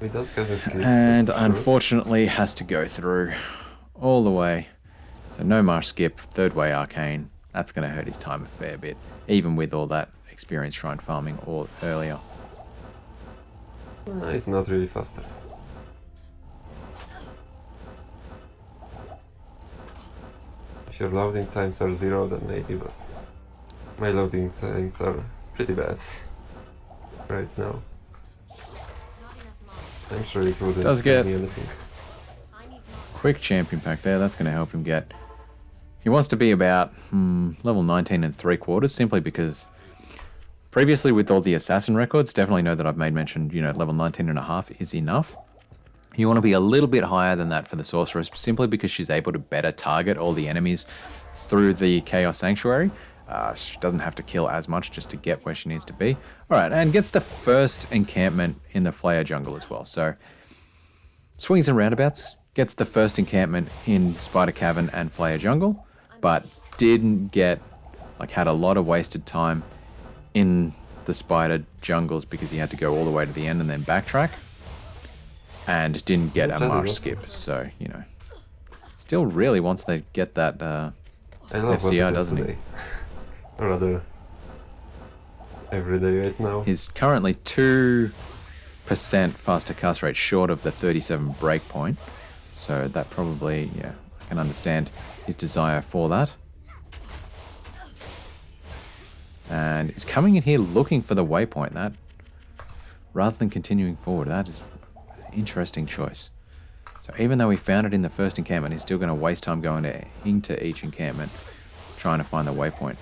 We don't have a skip. And sure. unfortunately has to go through all the way. So no Marsh skip, third way arcane. That's going to hurt his time a fair bit, even with all that experience shrine farming all earlier. It's not really faster. If your loading times are 0, then maybe, but my loading times are pretty bad right now. Not enough models. I'm sure it wouldn't Does save get- me anything. I need models. Quick champion pack there, that's going to help him get... He wants to be about level 19 and 3/4, simply because previously with all the assassin records, definitely know that I've made mention, level 19 and a half is enough. You want to be a little bit higher than that for the Sorceress, simply because she's able to better target all the enemies through the Chaos Sanctuary. She doesn't have to kill as much just to get where she needs to be. Alright, and gets the first encampment in the Flayer jungle as well. So, swings and roundabouts, gets the first encampment in Spider Cavern and Flayer jungle, but didn't get, had a lot of wasted time in the Spider jungles because he had to go all the way to the end and then backtrack. And didn't get a marsh skip, so, still really wants to get that I love FCR, what it is doesn't he? today. Or rather, every day right now. He's currently 2% faster cast rate short of the 37 breakpoint, so that probably, I can understand his desire for that. And he's coming in here looking for the waypoint, that, rather than continuing forward. That is an interesting choice. So even though he found it in the first encampment, he's still going to waste time going into each encampment trying to find the waypoint.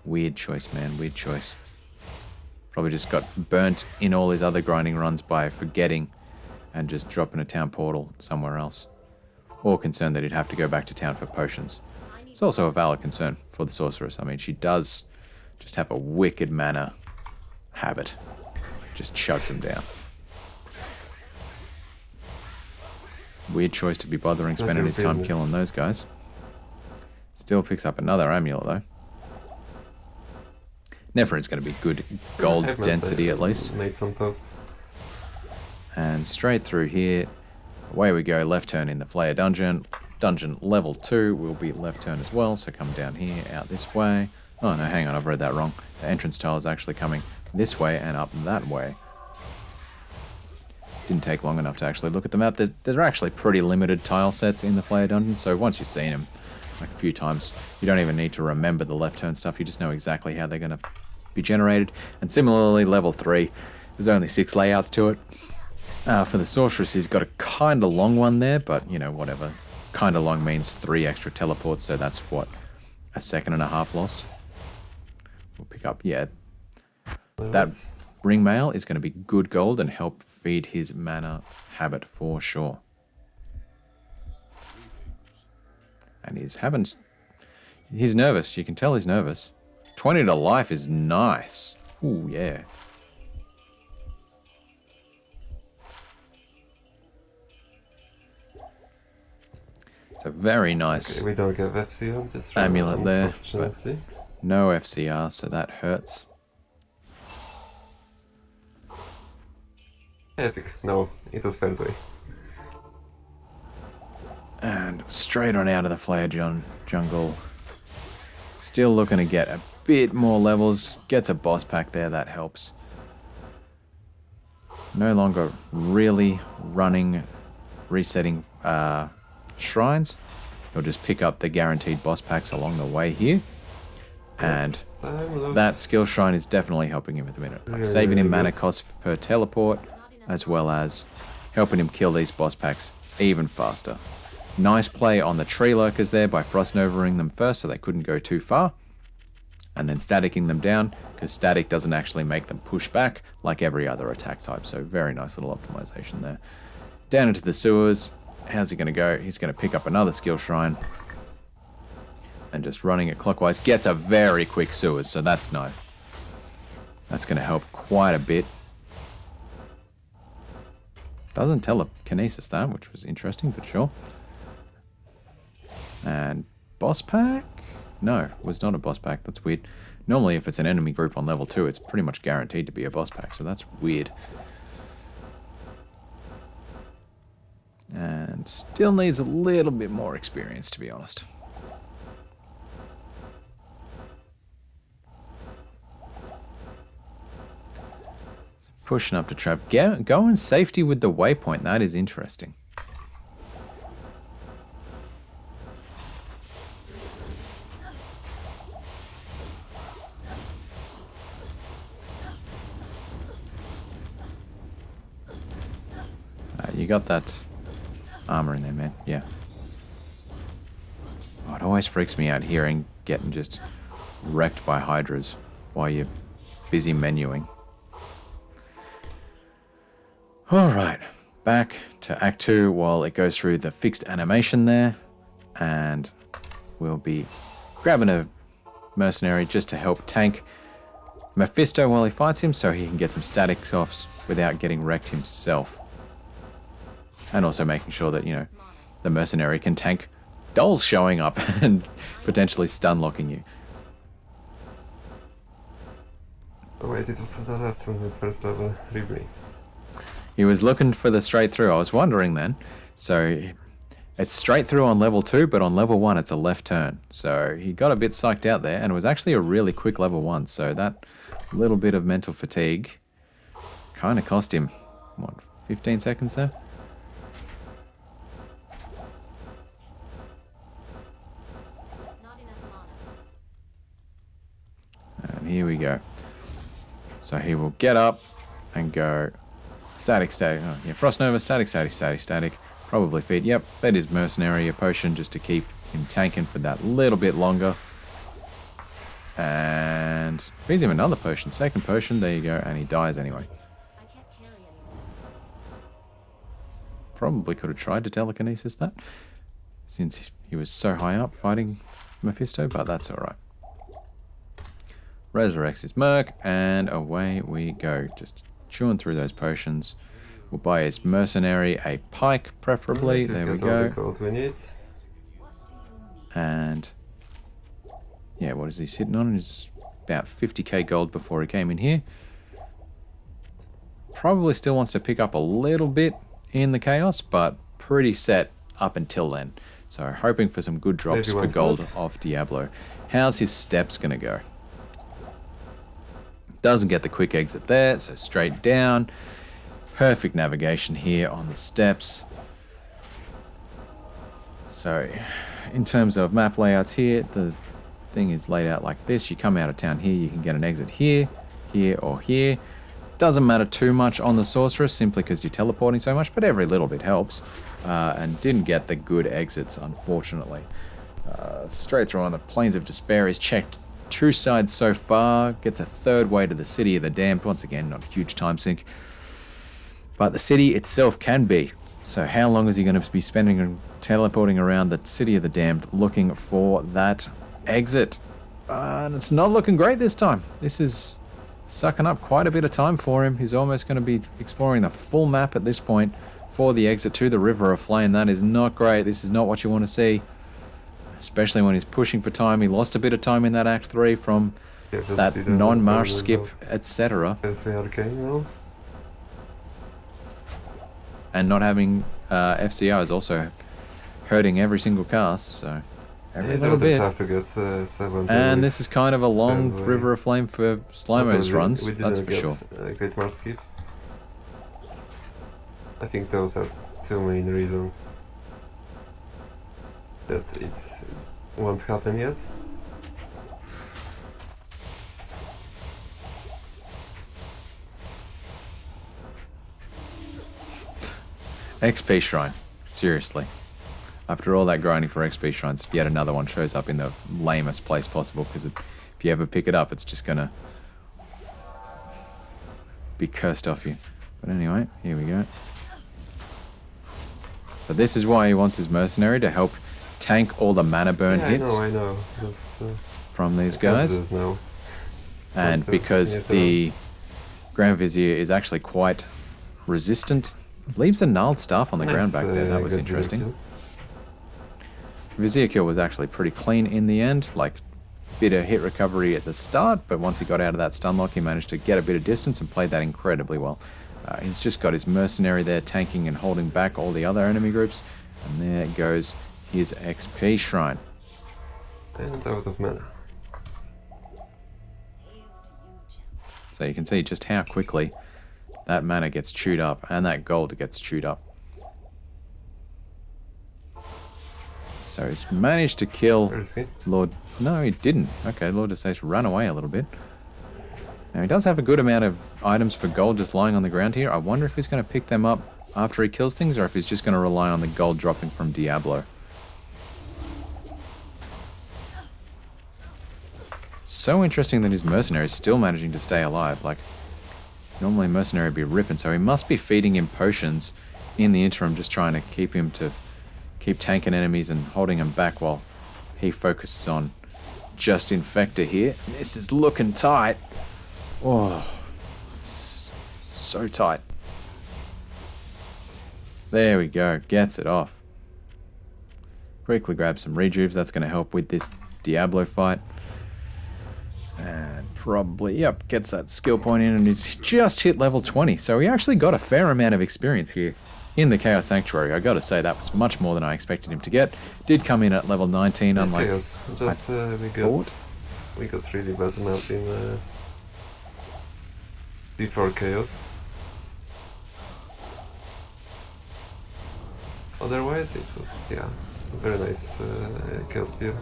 Weird choice, man. Weird choice. Probably just got burnt in all his other grinding runs by forgetting and just dropping a town portal somewhere else. Or concerned that he'd have to go back to town for potions. It's also a valid concern for the Sorceress. I mean, she does just have a wicked mana habit. Just chugs them down. Weird choice to be bothering It's not spending his time European. killing those guys. Still picks up another amulet though. Nephrin's going to be good gold I've density at least. Made some toasts. And straight through here, away we go, left turn in the Flayer dungeon. Dungeon level 2 will be left turn as well, so come down here, out this way. Oh no, hang on, I've read that wrong. The entrance tile is actually coming this way and up that way. Didn't take long enough to actually look at the map. There are actually pretty limited tile sets in the Flayer dungeon, so once you've seen them a few times, you don't even need to remember the left turn stuff, you just know exactly how they're going to be generated. And similarly, level 3, there's only 6 layouts to it. For the Sorceress, he's got a kind of long one there, but, whatever. Kind of long means 3 extra teleports, so that's what, a second and a half lost. We'll pick up, that ring mail is going to be good gold and help feed his mana habit for sure. And he's nervous, you can tell he's nervous. 20 to life is nice. Ooh, yeah. So very nice. Okay, we don't get FC on this round, Amulet there, but unfortunately. no FCR, so that hurts. Epic. No, it was fair play. And straight on out of the Flayer jungle. Still looking to get a bit more levels. Gets a boss pack there, that helps. No longer really running, resetting shrines, he'll just pick up the guaranteed boss packs along the way here. And that skill shrine is definitely helping him at the minute. Like saving him mana costs per teleport, as well as helping him kill these boss packs even faster. Nice play on the tree lurkers there by frost novering them first so they couldn't go too far. And then staticking them down, because static doesn't actually make them push back like every other attack type. So very nice little optimization there. Down into the sewers. How's he going to go? He's going to pick up another skill shrine. And just running it clockwise. Gets a very quick sewers, so that's nice. That's going to help quite a bit. Doesn't telekinesis that, which was interesting, but sure. And boss pack? No, it was not a boss pack. That's weird. Normally, if it's an enemy group on level 2, it's pretty much guaranteed to be a boss pack, so that's weird. And still needs a little bit more experience, to be honest. Pushing up to trap. Go in safety with the waypoint. That is interesting. You got that armor in there, man. Yeah. Oh, it always freaks me out hearing getting just wrecked by hydras while you're busy menuing. Alright, back to Act 2 while it goes through the fixed animation there. And we'll be grabbing a mercenary just to help tank Mephisto while he fights him so he can get some statics offs without getting wrecked himself. And also making sure that, you know, the mercenary can tank dolls showing up and potentially stun locking you. Oh wait, it was to the left from the first level, really. He was looking for the straight through. I was wondering then. So it's straight through on level 2, but on level 1 it's a left turn. So he got a bit psyched out there, and it was actually a really quick level 1. So that little bit of mental fatigue kind of cost him, what, 15 seconds there? And here we go. So he will get up and go static, static. Oh, yeah, Frost Nova, static, static, static, static. Probably feed. Yep, fed his mercenary a potion just to keep him tanking for that little bit longer. And feeds him another potion. Second potion, there you go, and he dies anyway. I can't carry anymore. Probably could have tried to telekinesis that, since he was so high up fighting Mephisto, but that's alright. Resurrects his merc, and away we go. Just chewing through those potions. We'll buy his mercenary a pike, preferably. There we go. And yeah, what is he sitting on? He's about 50k gold before he came in here. Probably still wants to pick up a little bit in the chaos, but pretty set up until then. So hoping for some good drops for gold off Diablo. How's his steps gonna go? Doesn't get the quick exit there, so straight down. Perfect navigation here on the steps. So in terms of map layouts here, the thing is laid out like this. You come out of town here, you can get an exit here, here, or here. Doesn't matter too much on the Sorceress, simply because you're teleporting so much, but every little bit helps. And didn't get the good exits, unfortunately. Straight through on the Plains of Despair is checked 2 sides so far. Gets a third way to the City of the Damned. Once again, not a huge time sink. But the city itself can be. So how long is he going to be spending teleporting around the City of the Damned looking for that exit? And it's not looking great this time. This is sucking up quite a bit of time for him. He's almost going to be exploring the full map at this point for the exit to the River of Flame. That is not great. This is not what you want to see. Especially when he's pushing for time. He lost a bit of time in that Act 3 from that non-marsh skip, etc. And not having FCR is also hurting every single cast, so every little bit. To get, 7 and this is kind of a long River of Flame for Slimo's runs, that's for sure. Great marsh skip. I think those are 2 main reasons. that it won't happen yet. XP Shrine. Seriously. After all that grinding for XP Shrines, yet another one shows up in the lamest place possible, because if you ever pick it up, it's just gonna be cursed off you. But anyway, here we go. So this is why he wants his mercenary, to help tank all the mana burn Yeah, hits I know. That's, from these guys. now. And because the Grand Vizier is actually quite resistant, leaves a gnarled staff on the ground back there. That was good interesting. kill. Vizier kill was actually pretty clean in the end, like bit of hit recovery at the start, but once he got out of that stun lock, he managed to get a bit of distance and played that incredibly well. He's just got his mercenary there tanking and holding back all the other enemy groups, and there goes his XP Shrine. And out of mana. So you can see just how quickly that mana gets chewed up, and that gold gets chewed up. So he's managed to kill Where is he? Lord... No, he didn't. Okay, Lord Estates ran away a little bit. Now he does have a good amount of items for gold just lying on the ground here. I wonder if he's going to pick them up after he kills things, or if he's just going to rely on the gold dropping from Diablo. So interesting that his mercenary is still managing to stay alive. Like, normally mercenary would be ripping, so he must be feeding him potions in the interim, just trying to keep him to keep tanking enemies and holding him back while he focuses on just Infector here. And this is looking tight. Oh, so tight. There we go, gets it off. Quickly grab some rejuves, that's going to help with this Diablo fight. And probably, yep, gets that skill point in, and he's just hit level 20. So he actually got a fair amount of experience here in the Chaos Sanctuary. I got to say, that was much more than I expected him to get. Did come in at level 19, Yes, unlike Chaos. Just we got really bad maps in before Chaos. Otherwise, it was, yeah, a very nice Chaos build.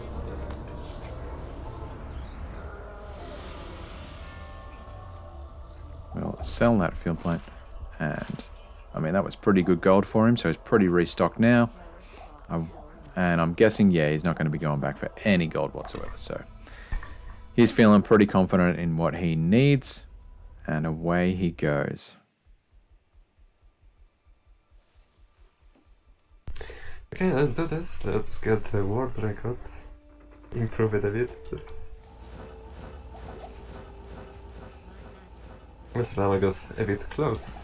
We'll sell that field plant, and I mean, that was pretty good gold for him, so he's pretty restocked now. And I'm guessing, yeah, he's not going to be going back for any gold whatsoever, so he's feeling pretty confident in what he needs, and away he goes. Okay, let's do this. Let's get the world record. Improve it a bit. Mr. Lama got a bit close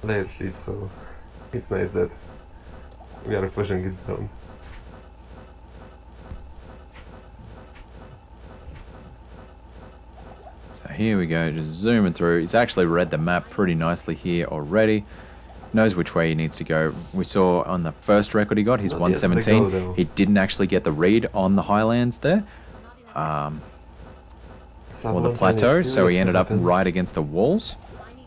lately, so it's nice that we are pushing it down. So here we go, just zooming through. He's actually read the map pretty nicely here already. Knows which way he needs to go. We saw on the first record he got, he's Not 117. yet, they go, though. He didn't actually get the read on the Highlands there, or the plateau, so he ended up right against the walls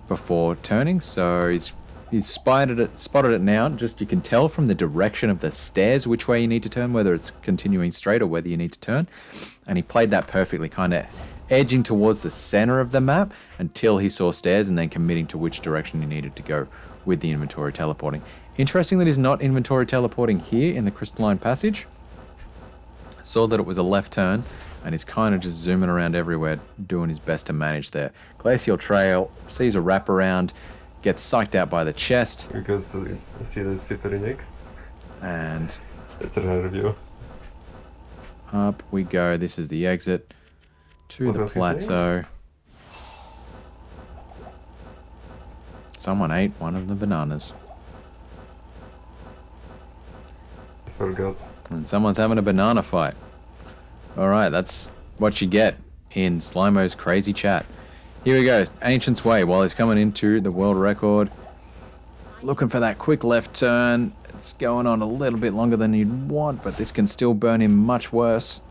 before turning. So he's spotted it now. Just, you can tell from the direction of the stairs which way you need to turn, whether it's continuing straight or whether you need to turn. And he played that perfectly, kind of edging towards the center of the map until he saw stairs, and then committing to which direction he needed to go with the inventory teleporting. Interesting that he's not inventory teleporting here in the Crystalline Passage. Saw that it was a left turn, and he's kind of just zooming around everywhere, doing his best to manage there. Glacial Trail, sees a wraparound, gets psyched out by the chest, He goes to see the Cyprianic. and That's a rare view. up we go. This is the exit to What the was his name? plateau. Someone ate one of the bananas. I forgot. And someone's having a banana fight. Alright, that's what you get in Slimo's crazy chat. Here we go, Ancient's Way, while he's coming into the world record. Looking for that quick left turn. It's going on a little bit longer than you'd want, but this can still burn him much worse.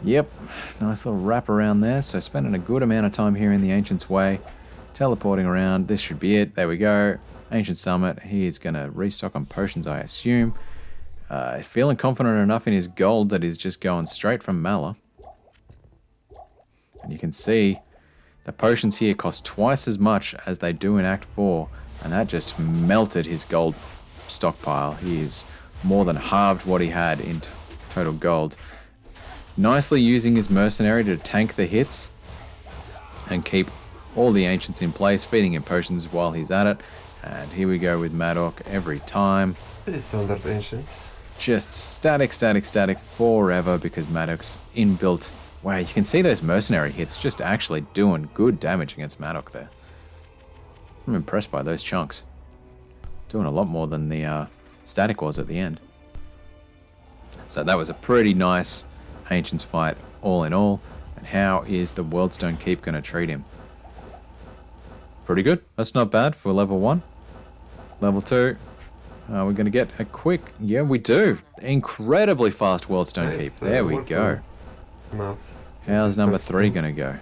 Yep, nice little wrap around there. So spending a good amount of time here in the Ancient's Way. Teleporting around, this should be it. There we go. Ancient Summit, he is going to restock on potions, I assume. Feeling confident enough in his gold that he's just going straight from Mala. And you can see the potions here cost twice as much as they do in Act 4. And that just melted his gold stockpile. He is more than halved what he had in total gold. Nicely using his mercenary to tank the hits and keep all the ancients in place, feeding him potions while he's at it. And here we go with Maddock every time. Pretty standard ancients. Just static, static, static forever because Maddock's inbuilt. Wow, you can see those mercenary hits just actually doing good damage against Maddock there. I'm impressed by those chunks. Doing a lot more than the static was at the end. So that was a pretty nice Ancients fight all in all. And how is the Worldstone Keep going to treat him? Pretty good. That's not bad for level 1. Level 2. We're going to get a quick... Yeah, we do. Incredibly fast Worldstone Keep. There we go. Maps. How's number 3 going to go?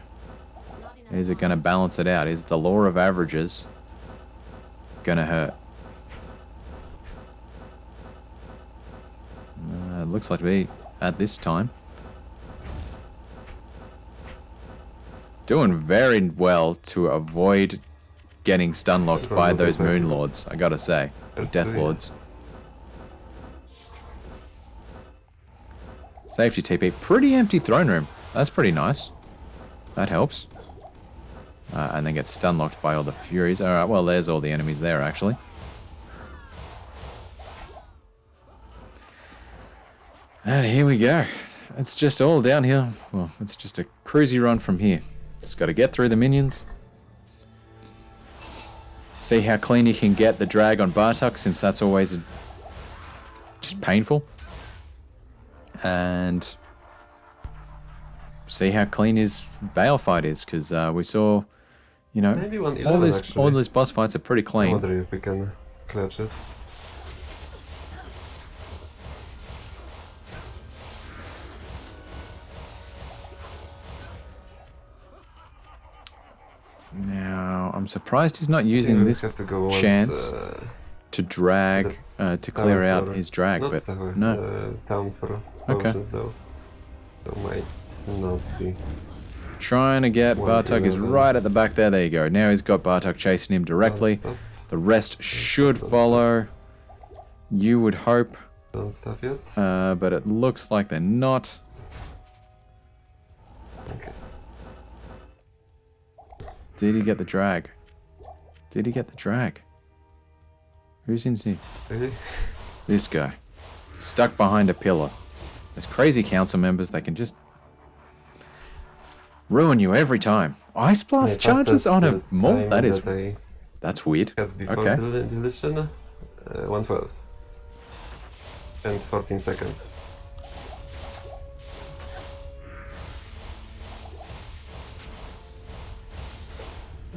Is it going to balance it out? Is the law of averages going to hurt? It looks like to be at this time. Doing very well to avoid getting stun locked by those Moon Lords, I gotta say. Death Lords. Safety TP. Pretty empty throne room. That's pretty nice. That helps. And then get stun locked by all the Furies. Alright, well, there's all the enemies there, actually. And here we go. It's just all downhill. Well, it's just a cruisy run from here. Just got to get through the minions. See how clean you can get the drag on Bartok, since that's always just painful. And see how clean his Bale fight is, because we saw, you know, all these boss fights are pretty I clean. wonder if we can clutch it. Now, I'm surprised he's not using this chance to drag, to clear out his drag, not but tower, no. Town for Okay. potions though. So might not be. Trying to get Bartok is right at the back there. There you go. Now he's got Bartok chasing him directly. The rest should follow. You would hope. Don't stop yet. But it looks like they're not. Okay. Did he get the drag? Did he get the drag? Who's in here? Really? This guy. Stuck behind a pillar. There's crazy council members. They can just ruin you every time. Ice Blast charges on a mold? That is... That's weird. Okay. Deletion, 112. And 14 seconds.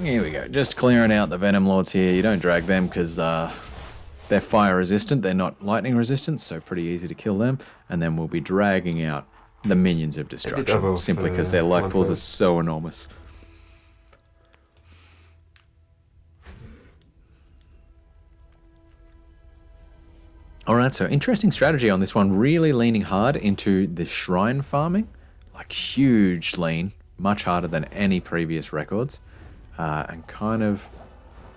Here we go. Just clearing out the Venom Lords here. You don't drag them because they're fire resistant. They're not lightning resistant, so pretty easy to kill them. And then we'll be dragging out the Minions of Destruction, simply because their life pools are so enormous. Alright, so interesting strategy on this one. Really leaning hard into the shrine farming. Like huge lean. Much harder than any previous records. And kind of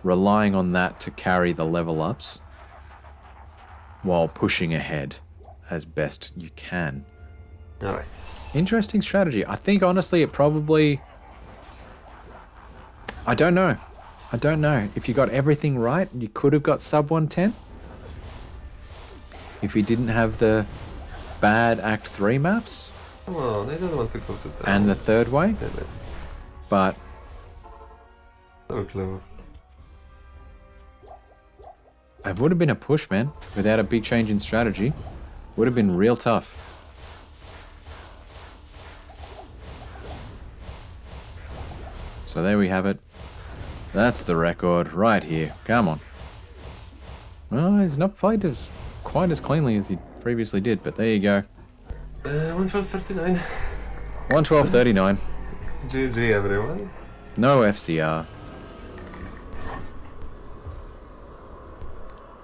relying on that to carry the level ups while pushing ahead as best you can. Alright. Interesting strategy. I think honestly it probably... I don't know. I don't know. If you got everything right, you could have got sub 110. If you didn't have the bad Act 3 maps. Come on, I don't want to go to that. And the third way. But... so close. It would have been a push, man. Without a big change in strategy. Would have been real tough. So there we have it. That's the record right here. Come on. Well, he's not played as quite as cleanly as he previously did, but there you go. 112.39. 112.39. GG everyone. No FCR.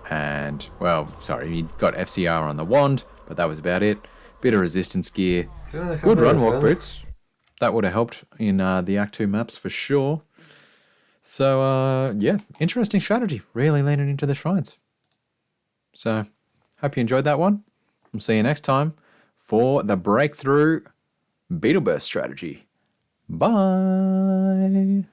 And, well, sorry, he got FCR on the wand, but that was about it. Bit of resistance gear. Good run walk boots. That would have helped in the Act 2 maps for sure. So, yeah, interesting strategy. Really leaning into the shrines. So, hope you enjoyed that one. I'll see you next time for the breakthrough Beetleburst strategy. Bye.